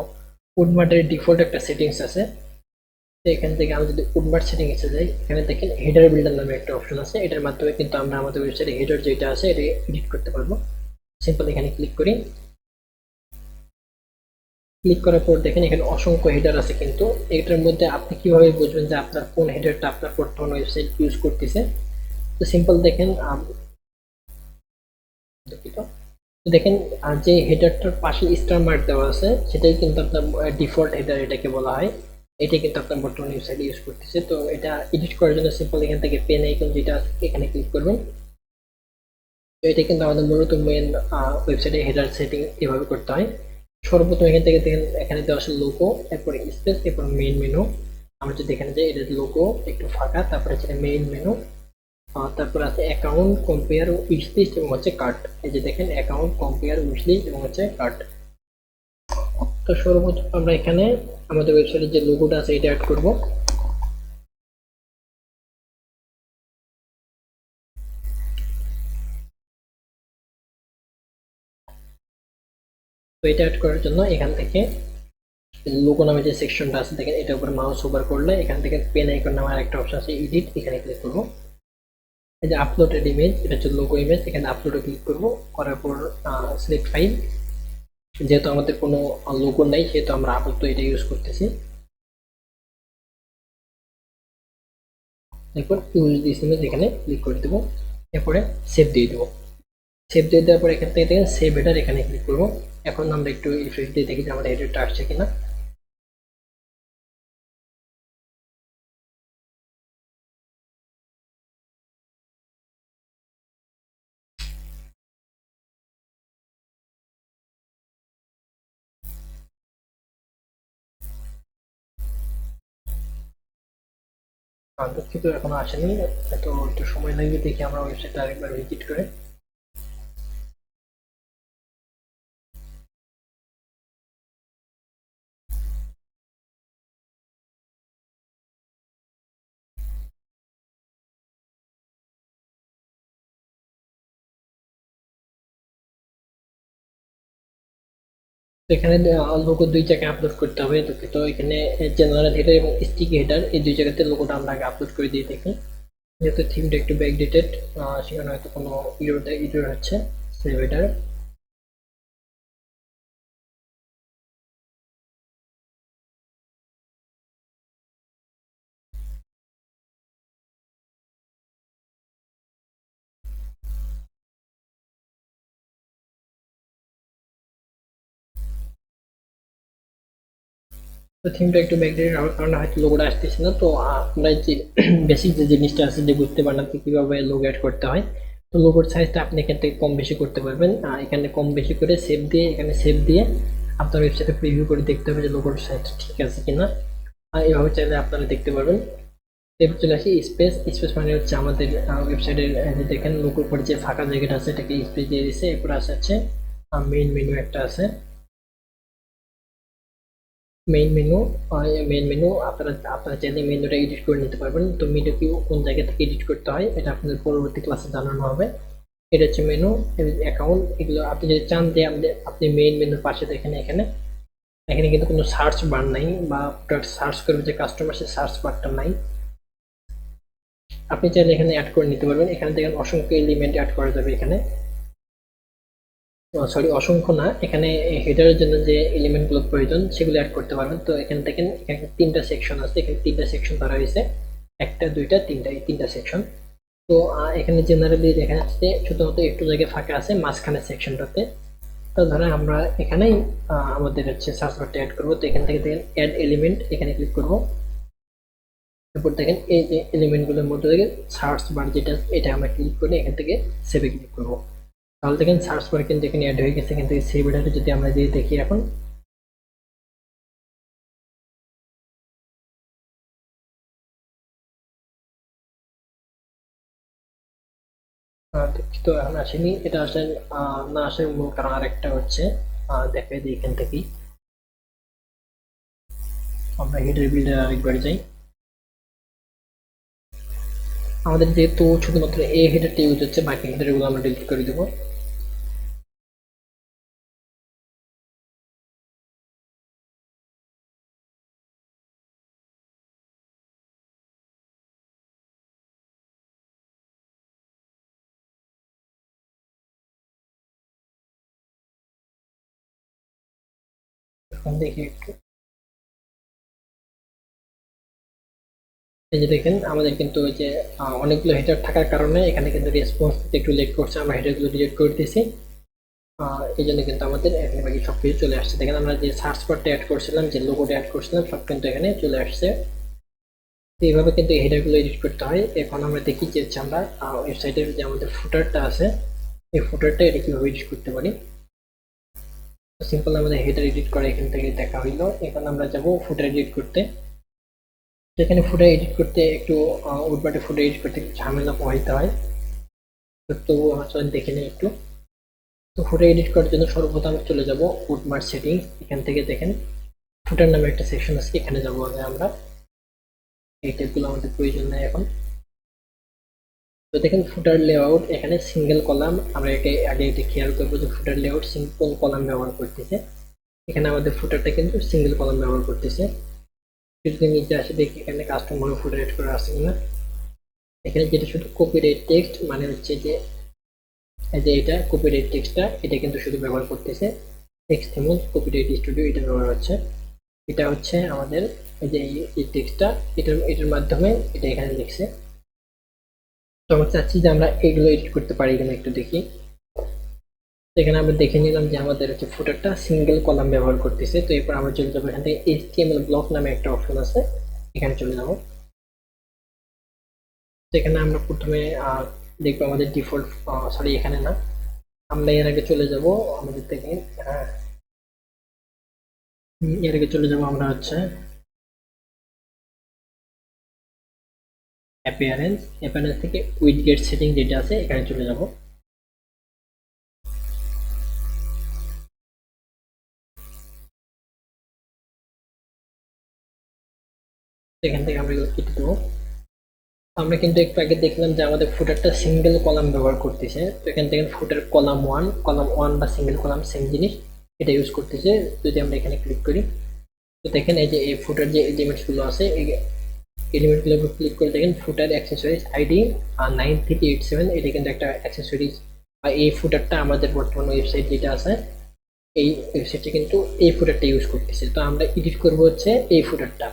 Speaker 1: উডমার্টের ডিফল্ট একটা সেটিংস আছে। তো এখান থেকে আমরা যদি উডমার্ট সেটিংসে যাই, এখানে দেখেন হেডার বিল্ডার নামে একটা অপশন আছে। এটার মাধ্যমে কিন্তু আমরা আমাদের ওয়েবসাইটে হেডার যেটা আছে এটা এডিট করতে পারবো। সিম্পল এখানে ক্লিক করি। ক্লিক করার পর দেখেন এখানে অসংখ্য হেডার আছে, কিন্তু এটার মধ্যে আপনি কিভাবে বুঝবেন যে আপনার কোন হেডারটা আপনার বর্তমান ওয়েবসাইট ইউজ করতেছে। তো সিম্পল দেখেন দুঃখিত। তো দেখেন যে হেডারটার পাশে স্টার মার্ক দেওয়া আছে সেটাই কিন্তু আপনার ডিফল্ট হেডার এটাকে বলা হয়। এটা কিন্তু আপনার বর্তমান ওয়েবসাইট ইউজ করতেছে। তো এটা এডিট করার জন্য সিম্পল এখান থেকে পেন আইকন যেটা আছে এখানে ক্লিক করবেন। তো এটা কিন্তু আমাদের মূলত মেন ওয়েবসাইটে হেডার সেটিং এভাবে করতে হয়। সর্বপ্রথম এখান থেকে দেখেন এখানে দেওয়া আছে লোগো, এরপরে স্পেস, এরপর মেইন মেনু। আমরা যদি এখানে যাই, এটা লোগো একটু ফাঁকা, তারপরে হচ্ছে মেইন মেনু, তারপর আছে অ্যাকাউন্ট, কম্পেয়ার, উইশ লিস্ট এবং হচ্ছে কার্ট। এই যে দেখেন অ্যাকাউন্ট, কম্পেয়ার, উইশ লিস্ট এবং হচ্ছে কার্ট। তো সর্বপ্রথম আমরা এখানে আমাদের ওয়েবসাইটের যে লোগোটা আছে এটা অ্যাড করব। তো এটা অ্যাড করার জন্য এখান থেকে লোগো নামে যে সেকশনটা আছে দেখেন এটার উপর মাউস ওভার করলে এখান থেকে পেন আইকন নামের একটা অপশন আছে এডিট, এখানে ক্লিক করব। এই যে আপলোডেড ইমেজ, এটা হচ্ছে লোগো ইমেজ, এখানে আপলোডে ক্লিক করব। করার পর সিলেক্ট ফাইল। যেহেতু আমাদের কোনো লোগো নাই সেহেতু আমরা আপাতত এটা ইউজ করতেছি। এরপর ইউজ দিস ইমেজ এখানে ক্লিক করে দেবো। এরপরে সেভ দিয়ে দেবো। সেভ দিয়ে দেওয়ার পর এখান থেকে দেখেন সেভ হেডার, এখানে ক্লিক করবো। এখন আমরা একটু রিফ্রেশ দিয়ে দেখি যে আমাদের হেডারটা আসছে কিনা। দুঃখিত এখনো আসেনি, তো একটু সময় লাগবে, দেখি আমরা ওয়েবসাইটটা আরেকবার ভিজিট করে। এখানে লোগো দুই জায়গায় আপলোড করতে হবে। তো এখানে জেনারেল হেডার এবং স্টিকি হেডার এই দুই জায়গাতে লোগোটা আমরা আগে আপলোড করে দিয়ে দেখি। যেহেতু থিমটা একটু ব্যাকডেটেড, সেখানে হয়তো কোনো ইরর হচ্ছে। সেভ হেডার, তো থিমটা একটু ব্যাকডেটেড হওয়ার কারণে হয়তো লোগোটা আসতেছে না। তো আমরা যে বেসিক যে জিনিসটা আছে যে বুঝতে পারলাম কীভাবে লোগো অ্যাড করতে হয়। তো লোগোর সাইজটা আপনি এখান থেকে কম বেশি করতে পারবেন। এখানে কম বেশি করে সেভ দিয়ে, এখানে সেভ দিয়ে আপনার ওয়েবসাইটে প্রিভিউ করে দেখতে হবে যে লোগোর সাইজটা ঠিক আছে কিনা। এভাবে চাইলে আপনারা দেখতে পারবেন। এরপর চলে আসি স্পেস। স্পেস মানে হচ্ছে আমাদের ওয়েবসাইটের যে দেখেন লোগোর পরে যে ফাঁকা জায়গাটা আছে এটাকে স্পেস দিয়ে দিচ্ছে। এরপর আছে মেইন মেনু একটা আছে। মেইন মেনু আপনারা আপনারা চাইলে মেনুটা এডিট করে নিতে পারবেন। তো মেনু কি কোন জায়গা থেকে এডিট করতে হয় এটা আপনাদের পরবর্তী ক্লাসে জানানো হবে। এটা হচ্ছে মেনু, অ্যাকাউন্ট, এগুলো আপনি যদি চান যে আপনি মেইন মেনুর পাশে দেখেন এখানে এখানে কিন্তু কোনো সার্চ বার নাই, বা সার্চ করবে যে কাস্টমার সে সার্চ বারটা নাই। আপনি চাইলে এখানে অ্যাড করে নিতে পারবেন। এখানে দেখেন অসংখ্য এলিমেন্ট অ্যাড করা যাবে এখানে। সরি, অসংখ্য না, এখানে হেডারের জন্য যে এলিমেন্টগুলো প্রয়োজন সেগুলো অ্যাড করতে পারবেন। তো এখানে দেখেন এখানে তিনটা সেকশন আছে, এখানে তিনটা সেকশন ধরা হয়েছে, একটা দুইটা তিনটা, এই তিনটা সেকশন। তো এখানে জেনারেলি দেখা যাচ্ছে শুধুমাত্র একটু জায়গায় ফাঁকা আছে মাঝখানে সেকশনটাতে। তো ধরেন আমরা এখানেই আমাদের হচ্ছে সার্চ বারটা অ্যাড করবো। তো এখান থেকে দেখেন অ্যাড এলিমেন্ট, এখানে ক্লিক করবো। এরপর দেখেন এই যে এলিমেন্টগুলোর মধ্যে থেকে সার্চ বার যেটা এটা আমরা ক্লিক করে এখান থেকে সেভে ক্লিক করবো। তাহলে দেখেন সার্চ বার কিন্তু এখানে অ্যাড হয়ে গেছে। এখান থেকে সেভ এটাতে যদি আমরা দিয়ে দেখি এখন, তো এখন আসেনি, এটা আসেন না আসার মূল কারণ আরেকটা হচ্ছে দেখাই দিই এখান থেকেই। আমরা হেডার বিল্ডার আরেকবার যাই। আমাদের যেহেতু শুধুমাত্র এই হেডারটা ইউজ হচ্ছে, বাকি হেডারগুলো আমরা ডিলিট করে দেবো। এখন দেখি একটু, এই যে দেখেন আমাদের কিন্তু ওই যে অনেকগুলো হেডার থাকার কারণে এখানে কিন্তু রেসপন্স দিতে একটু লেট করছে। আমরা হেডারগুলো ডিলিট করে দিয়েছি, এই জন্য কিন্তু আমাদের এখানে বাকি সব কিছু চলে আসছে। দেখেন আমরা যে সার্চ বারটা অ্যাড করছিলাম, যে লোগোটা অ্যাড করছিলাম, সব কিন্তু এখানে চলে আসছে। তো এইভাবে কিন্তু এই হেডারগুলো এডিট করতে হয়। এখন আমরা দেখি যে হচ্ছে আমরা ওয়েবসাইটের যে আমাদের ফুটারটা আছে, এই ফুটারটা এটা কিভাবে এডিট করতে পারি। সিম্পল আমাদের হেডার এডিট করা এখান থেকে দেখা হইলো। এখন আমরা যাব ফুটার এডিট করতে। যেখানে ফুটার এডিট করতে একটু উডবাটে ফুটার এডিট করতে একটু ঝামেলা পোহাইতে হয়, তো তবুও আমরা চলেন দেখে নিই একটু। তো ফুটার এডিট করার জন্য সর্বপ্রথম আমরা চলে যাব বুটমার্ক সেটিংস। এখান থেকে দেখেন ফুটার নামে একটা সেকশন আছে, এখানে যাবো আগে আমরা। এই টাইপগুলো আমাদের প্রয়োজন নেই এখন। তো দেখেন ফুটার লেআউট এখানে সিঙ্গেল কলাম, আমরা আগে এটা খেয়াল করবো যে ফুটার লেআউট সিম্পল কলাম ব্যবহার করতেছে। এখানে আমাদের ফুটারটা কিন্তু সিঙ্গেল কলাম ব্যবহার করতেছে। যদি নিচে আসে দেখি এখানে কাস্টমার ফুটার এড করা আছে কিনা। এখানে যেটা শুধু কপিরাইট টেক্সট, মানে হচ্ছে যে এই যে এটা কপিরাইট টেক্সটটা, এটা কিন্তু শুধু ব্যবহার করতেছে। এক্সটেমন কপিরাইট স্টুডিও এটা ব্যবহার হচ্ছে। এটা হচ্ছে আমাদের এই যে এই টেক্সটটা, এটার মাধ্যমে এটা এখানে লিখছে। তো আমরা চাচ্ছি যে আমরা এগুলো এডিট করতে পারি কিনা একটু দেখি। এখানে আমরা দেখে নিলাম যে আমাদের হচ্ছে ফুটারটা সিঙ্গেল কলাম ব্যবহার করতেছে। তো এরপর আমরা চলে যাবো এখান থেকে HTML ব্লক নামে একটা অপশন আছে, এখানে চলে যাবো। তো এখানে আমরা প্রথমে দেখবো আমাদের ডিফল্ট, সরি এখানে না, আমরা এর আগে চলে যাব আমাদের থেকে, এর আগে চলে যাব আমরা হচ্ছে অ্যাপিয়ারেন্স থেকে উইডগেট সেটিং যেটা আছে এখানে চলে যাব। এখান থেকে আমরা এগুলো কেটে দেবো। আমরা কিন্তু একটু আগে দেখলাম যে আমাদের ফুটারটা সিঙ্গেল কলাম ব্যবহার করতেছে। তো এখান থেকে ফুটার কলাম ওয়ান বা সিঙ্গেল কলাম সেম জিনিস, এটা ইউজ করতেছে। যদি আমরা এখানে ক্লিক করি, তো দেখেন এই যে এই ফুটার যে এলিমেন্টসগুলো আছে, এই এলিমেন্টগুলোর উপর ক্লিক করে দেখেন ফুটার অ্যাক্সেসরিজ আইডি 9387, এটা কিন্তু একটা অ্যাক্সেসরিজ। আর এই ফুটারটা আমাদের বর্তমান ওয়েবসাইট যেটা আছে, এই ওয়েবসাইটে কিন্তু এই ফুটারটা ইউজ করতেছে। তো আমরা এডিট করবো হচ্ছে এই ফুটারটা।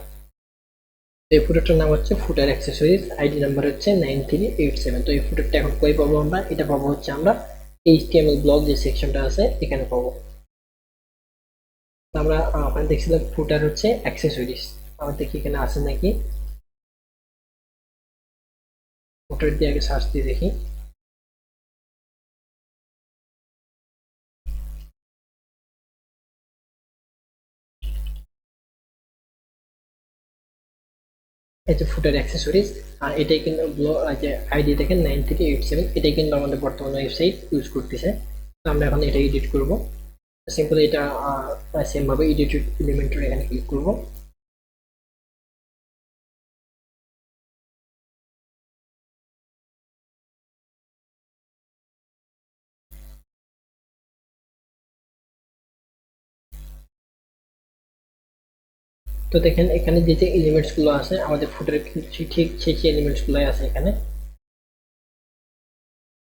Speaker 1: এই ফুটারটার নাম হচ্ছে ফুটার অ্যাক্সেসরিজ, আইডি নাম্বার হচ্ছে 9387। তো এই ফুটারটা এখন কই পাবো আমরা? এটা পাবো হচ্ছে আমরা HTML ব্লক যে সেকশনটা আছে এখানে পাবো। তো আমরা ওখানে দেখছিলাম ফুটার হচ্ছে অ্যাক্সেসরিজ, আমরা দেখি এখানে আছে নাকি। ফুটার দিয়ে আগে সার্চ দিয়ে দেখি। এই যে ফুটার অ্যাক্সেসরিজ, আর এটাই কিন্তু যে আইডি দেখেন 9387, এটাই কিন্তু আমাদের বর্তমান ওয়েবসাইট ইউজ করতেছে। তো আমরা এখন এটা এডিট করবো। সিম্পল এটা সেম ভাবে এডিট এলিমেন্টের এখানে ক্লিক করবো। তো দেখেন এখানে যে যে এলিমেন্টস গুলো আছে আমাদের ফুটারের ঠিক সেই এলিমেন্টস গুলাই আছে এখানে।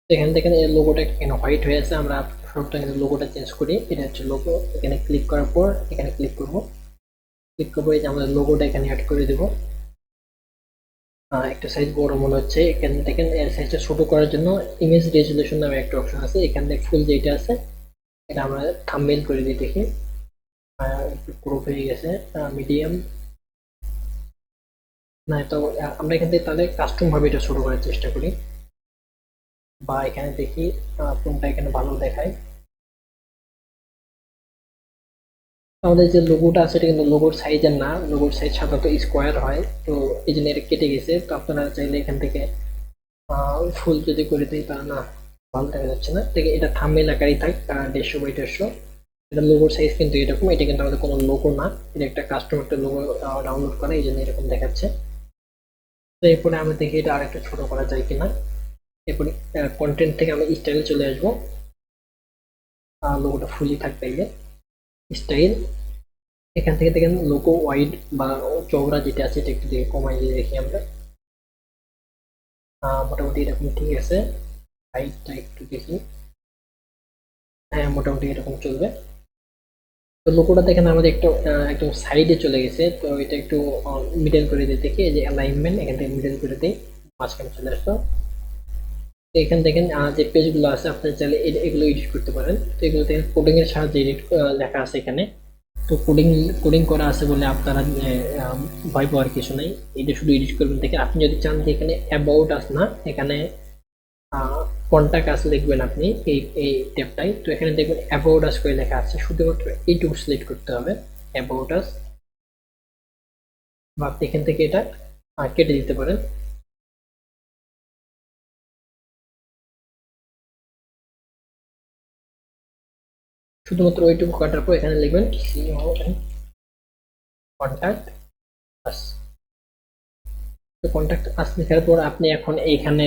Speaker 1: এখানে দেখেন এই লোগোটা এখানে হোয়াইট হয়ে আছে, আমরা সবটা লোগোটা চেঞ্জ করি। এটা হচ্ছে লোগো, এখানে ক্লিক করার পর এখানে ক্লিক করবো এই যে আমাদের লোগোটা এখানে অ্যাড করে দেবো। একটা সাইজ বড় মনে হচ্ছে, এখানে দেখেন এর সাইজটা ছোট করার জন্য ইমেজ রেজুলেশন নামে একটা অপশন আছে, এখানে ফুল যেটা আছে এটা আমরা থাম্বনেইল করে দিই দেখি। একটু ক্রপ হয়ে গেছে, মিডিয়াম না। তো আমরা এখান থেকে তাহলে কাস্টম ভাবে এটা ছোট করার চেষ্টা করি, বা এখানে দেখি কোনটা এখানে ভালো দেখায়। আমাদের যে লোগোটা আছে এটা কিন্তু লোগোর সাইজের না, লোগোর সাইজ সাধারণত স্কোয়ার হয়, তো এই জন্য এটা কেটে গেছে। তো আপনারা চাইলে এখান থেকে ফুল যদি করে দিই তা না, ভালো দেখা যাচ্ছে না, দেখে এটা থাম্বনেল আকারই থাক 150 বাই 150। এটা লোগোর সাইজ কিন্তু এরকম, এটা কিন্তু আমাদের কোনো লোগো না, এটা একটা কাস্টমার একটা লোগো ডাউনলোড করে, এই জন্য এরকম দেখাচ্ছে। তো এরপরে আমি দেখি এটা আরেকটু ছোট করা যায় কিনা। এরপরে কন্টেন্ট থেকে আমি স্টাইলে চলে আসবো, লোগোটা ফুলি থাকবে, এই যে স্টাইল। এখান থেকে দেখেন লোগো ওয়াইড বা চওড়া যেটা আছে এটা একটু দিয়ে কমাই দিয়ে দেখি আমরা। মোটামুটি এরকম ঠিক আছে। হাইটটা একটু দেখি, হ্যাঁ মোটামুটি এরকম চলবে। তো লোগোটা দেখেন আমাদের একটু একদম সাইডে চলে গেছে, তো এটা একটু মিডল করে দিই দেখি, এই যে অ্যালাইনমেন্ট এখান থেকে মিডল করে দিই, মাঝখানে চলে আসতো। তো এখানে দেখেন যে পেজগুলো আছে আপনি চাইলে এগুলো এডিট করতে পারেন। তো এগুলো দেখেন কোডিং এর সাহায্যে এডিট লেখা আছে এখানে। তো কোডিং কোডিং করা আছে বলে আপনারা ভয় পাওয়ার কিছু নাই, এটা শুধু এডিট করবেন। দেখে আপনি যদি চান যে এখানে অ্যাবাউট আস না, এখানে কন্টাক্ট আস লিখবেন আপনি এই এই ট্যাবটাই। তো এখানে দেখবেন অ্যাবাউট আস করে লেখা আছে, শুধুমাত্র এইটুকু সিলেক্ট করতে হবে, অ্যাবাউট আস। বা আপনি এখান থেকে এটা কেটে দিতে পারেন। শুধুমাত্র ওইটুকু কাটার পর এখানে লিখবেন কন্টাক্ট আস। তো কন্টাক্ট আস লেখার পর আপনি এখন এইখানে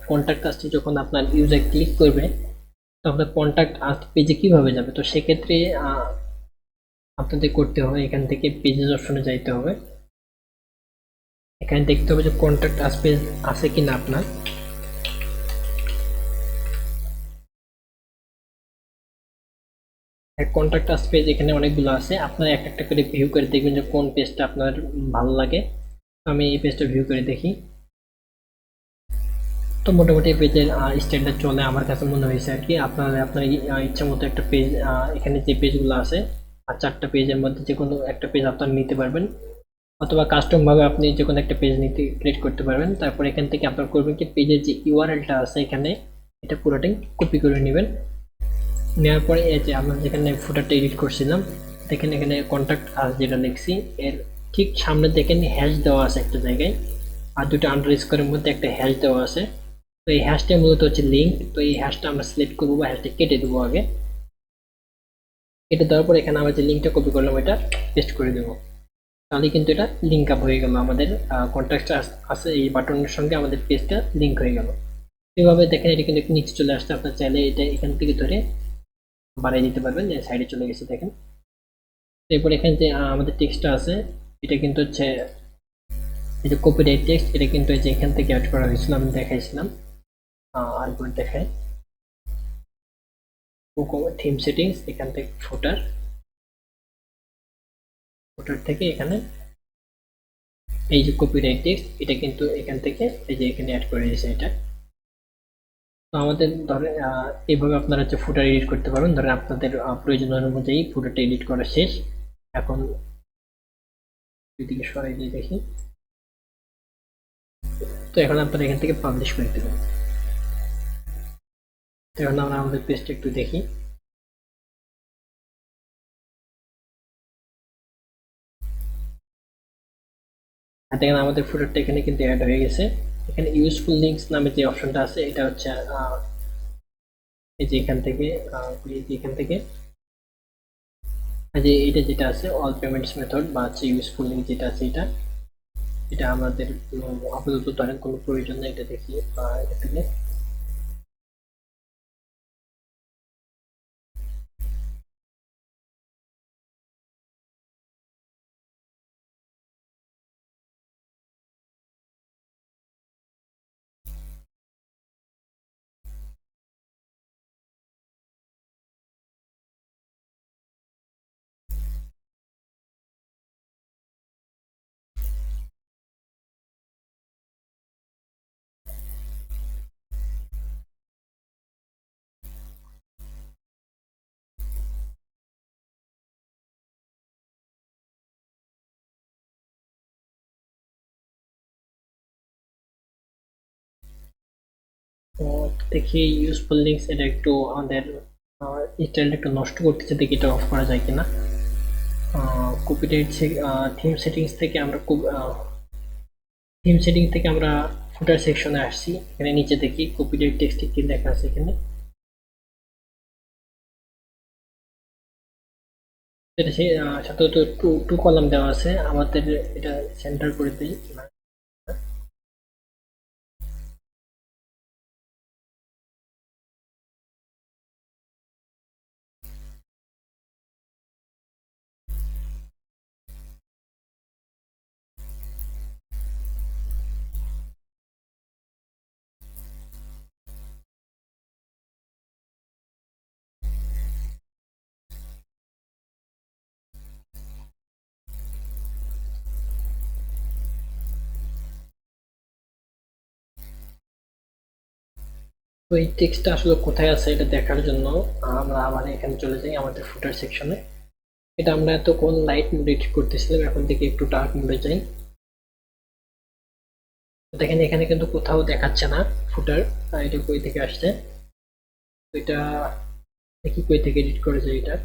Speaker 1: কন্টাক্ট আসটি যখন আপনার ইউজার ক্লিক করবে, তো আপনার কন্টাক্ট আস পেজে কিভাবে যাবে, তো সেক্ষেত্রে আপনাদের করতে হবে এখান থেকে পেজেস অপশনে যাইতে হবে। এখানে দেখতে হবে যে কন্টাক্ট আস পেজ আছে কিনা আপনার। কন্টাক্ট আস পেজ এখানে অনেকগুলো আছে, আপনারা একটা একটা করে ভিউ করে দেখবেন যে কোন পেজটা আপনার ভালো লাগে। আমি এই পেজটা ভিউ করে দেখি। তো মোটামুটি পেজের স্ট্যান্ডার্ড চলে আমার কাছে মনে হয়েছে আর কি। আপনারা আপনার ইচ্ছা মতো একটা পেজ, এখানে যে পেজগুলো আছে আর 4টা পেজের মধ্যে যে কোনো একটা পেজ আপনারা নিতে পারবেন, অথবা কাস্টম ভাবে আপনি যে কোনো একটা পেজ নিতে ক্রিয়েট করতে পারবেন। তারপর এখান থেকে আপনার করবেন কি, পেজের যে ইউআরএলটা আছে এখানে এটা পুরোটাই কপি করে নেবেন। নেওয়ার পরে এই যে আমরা যেখানে ফুটারটা এডিট করছিলাম, দেখেন এখানে কন্ট্যাক্ট আস যেটা লিখছি এর ঠিক সামনে দেখেন হ্যাশ দেওয়া আছে একটা জায়গায়, আর দুটো আন্ডারস্কোরের মধ্যে একটা হ্যাশ দেওয়া আছে। তো এই হ্যাশটা মূলত হচ্ছে লিঙ্ক। তো এই হ্যাশটা আমরা সিলেক্ট করবো বা হ্যাশটা কেটে দেবো আগে। কেটে দেওয়ার পর এখানে আমরা যে লিঙ্কটা কপি করলাম এটা পেস্ট করে দেবো, তাহলে কিন্তু এটা লিঙ্ক আপ হয়ে গেল, আমাদের কন্ট্যাক্ট আছে এই বাটনের সঙ্গে আমাদের পেজটা লিঙ্ক হয়ে গেল। এভাবে দেখেন এটা কিন্তু একটু নিচে চলে আসছে, আপনার চাইলে এটা এখান থেকে ধরে বাড়িয়ে দিতে পারবেন, যে সাইডে চলে গেছে দেখেন। এরপর এখানে যে আমাদের টেক্সটটা আছে এটা কিন্তু হচ্ছে এই যে কপিরাইট টেক্সট, এটা কিন্তু এই যে এখান থেকে অ্যাড করা হয়েছিল, আমি দেখাইছিলাম। আরেকবার দেখাই, থিম সেটিংস এখান থেকে ফুটার, ফুটার থেকে এখানে এই যে কপিরাইট টেক্সট এটা কিন্তু এখান থেকে এই যে এখানে অ্যাড করে দিয়েছে এটা। তো আমাদের ধরেন এইভাবে আপনারা হচ্ছে ফুটার এডিট করতে পারবেন। ধরেন আপনাদের প্রয়োজন অনুযায়ী ফুটারটা এডিট করা শেষ। এখন এদিকে সরাই দিয়ে দেখি। তো এখন আপনারা এখান থেকে পাবলিশ করে দেবেন। তো এখন আমরা আমাদের পেজটা একটু দেখি। দেখেন আমাদের ফুটারটা এখানে কিন্তু অ্যাড হয়ে গেছে। এখানে ইউজফুল লিঙ্কস নামে যে অপশনটা আছে এটা হচ্ছে এই যে এখান থেকে এখান থেকে যে এটা যেটা আছে অল পেমেন্টস মেথড বা হচ্ছে ইউজফুল লিঙ্ক যেটা আছে এটা, এটা আমাদের আপাতত ধরেন কোনো প্রয়োজন নেই, এটা দেখি এটা থেকে। তো দেখি ইউজফুল লিঙ্কস এটা একটু আমাদের স্টাইলটা একটু নষ্ট করতেছে, দেখি এটা অফ করা যায় কিনা। কপিরাইট থিম সেটিংস থেকে আমরা থিম সেটিং থেকে আমরা ফুটার সেকশনে আসছি, এখানে নিচে দেখি কপিরাইট টেক্সট কি লেখা আছে এখানে। এটা সেই সাথে তো টু টু কলাম দেওয়া আছে, আমাদের এটা সেন্টার করে দিই না। তো এই টেক্সটটা আসলে কোথায় আছে এটা দেখার জন্য আমরা আবার এখানে চলে যাই আমাদের ফুটার সেকশনে। এটা আমরা এতক্ষণ লাইট মোডে করতেছিলাম, এখন থেকে একটু ডার্ক মোডে যাই। দেখেন এখানে কিন্তু কোথাও দেখাচ্ছে না ফুটার, এটা কই থেকে আসছে। তো এটা দেখি কই থেকে এডিট করেছে এটা।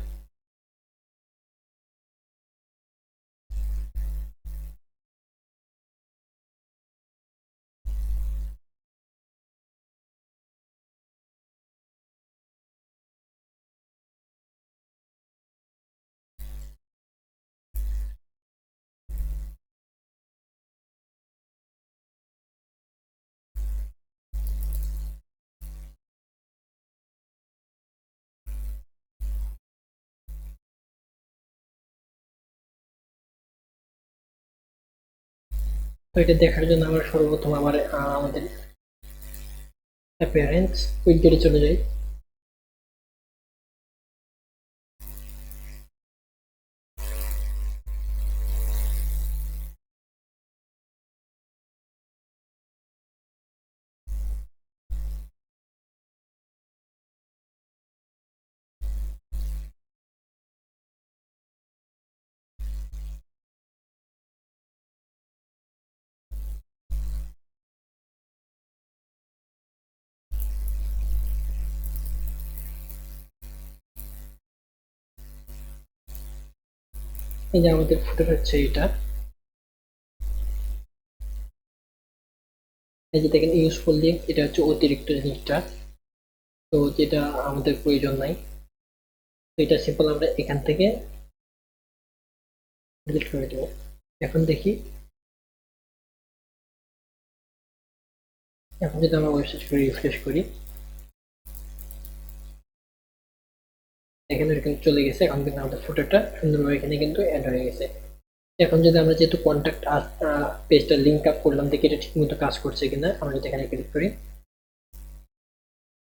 Speaker 1: তো এটা দেখার জন্য আমরা সর্বপ্রথম আবার আমাদের অ্যাপিয়ারেন্স উইডগেটে চলে যাই। এই যে আমাদের ফুটার হচ্ছে এটা। এই যে দেখেন ইউজফুল লিঙ্ক, এটা হচ্ছে অতিরিক্ত জিনিসটা, তো যেটা আমাদের প্রয়োজন নাই। তো এটা সিম্পল আমরা এখান থেকে ডিলিট করে দেবো। এখন দেখি, এখন যদি আমরা ওয়েবসাইট করে রিফ্রেশ করি, এখানে এরকম চলে গেছে। এখন কিন্তু আমাদের ফুটারটা সুন্দরভাবে এখানে কিন্তু অ্যাড হয়ে গেছে। এখন যদি আমরা যেহেতু কন্ট্যাক্ট পেজটা লিঙ্ক আপ করলাম, দেখি এটা ঠিকমতো কাজ করছে কিনা। আমরা যদি এখানে ক্লিক করি,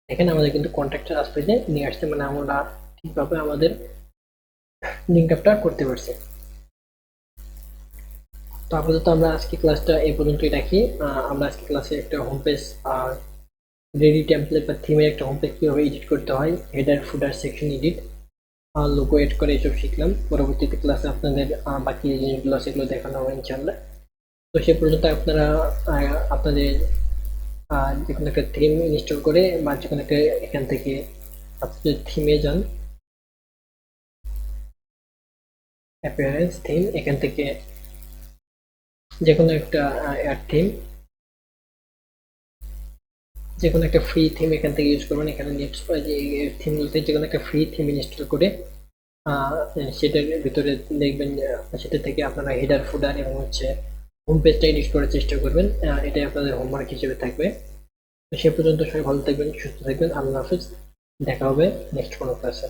Speaker 1: এখানে আমাদের কিন্তু কন্ট্যাক্ট আস পেজে নিয়ে আসছে, মানে আমরা ঠিকভাবে আমাদের লিঙ্ক আপটা করতে পারছি। তো আপাতত আমরা আজকে ক্লাসটা এই পর্যন্তই রাখি। আমরা আজকে ক্লাসে একটা হোম পেজ রেডি টেমপ্লেট বা থিমের একটা হোম পেজ কীভাবে এডিট করতে হয়, header footer section edit, logo add করে এসব শিখলাম। পরবর্তীতে ক্লাসে আপনাদের বাকি যে জিনিসগুলো সেগুলো দেখানো হবে ইনশাল্লাহ। তো সে পর্যন্ত আপনারা আপনাদের যে কোনো একটা থিম ইনস্টল করে বা যে কোনো একটা এখান থেকে আপনাদের থিমে যান, অ্যাপিয়ারেন্স থিম, এখান থেকে যে কোনো একটা অ্যাড থিম, যে কোনো একটা ফ্রি থিম এখান থেকে ইউজ করবেন। এখানে নেট থিমগুলোতে যে কোনো একটা ফ্রি থিম ইনস্টল করে সেটার ভিতরে দেখবেন, সেটা থেকে আপনারা হেডার ফুডার এবং হচ্ছে হোম পেজটা এডিট করার চেষ্টা করবেন। এটাই আপনাদের হোমওয়ার্ক হিসেবে থাকবে। তো সে পর্যন্ত সবাই ভালো থাকবেন, সুস্থ থাকবেন। আল্লাহ হাফিজ, দেখা হবে নেক্সট কোনো ক্লাসে।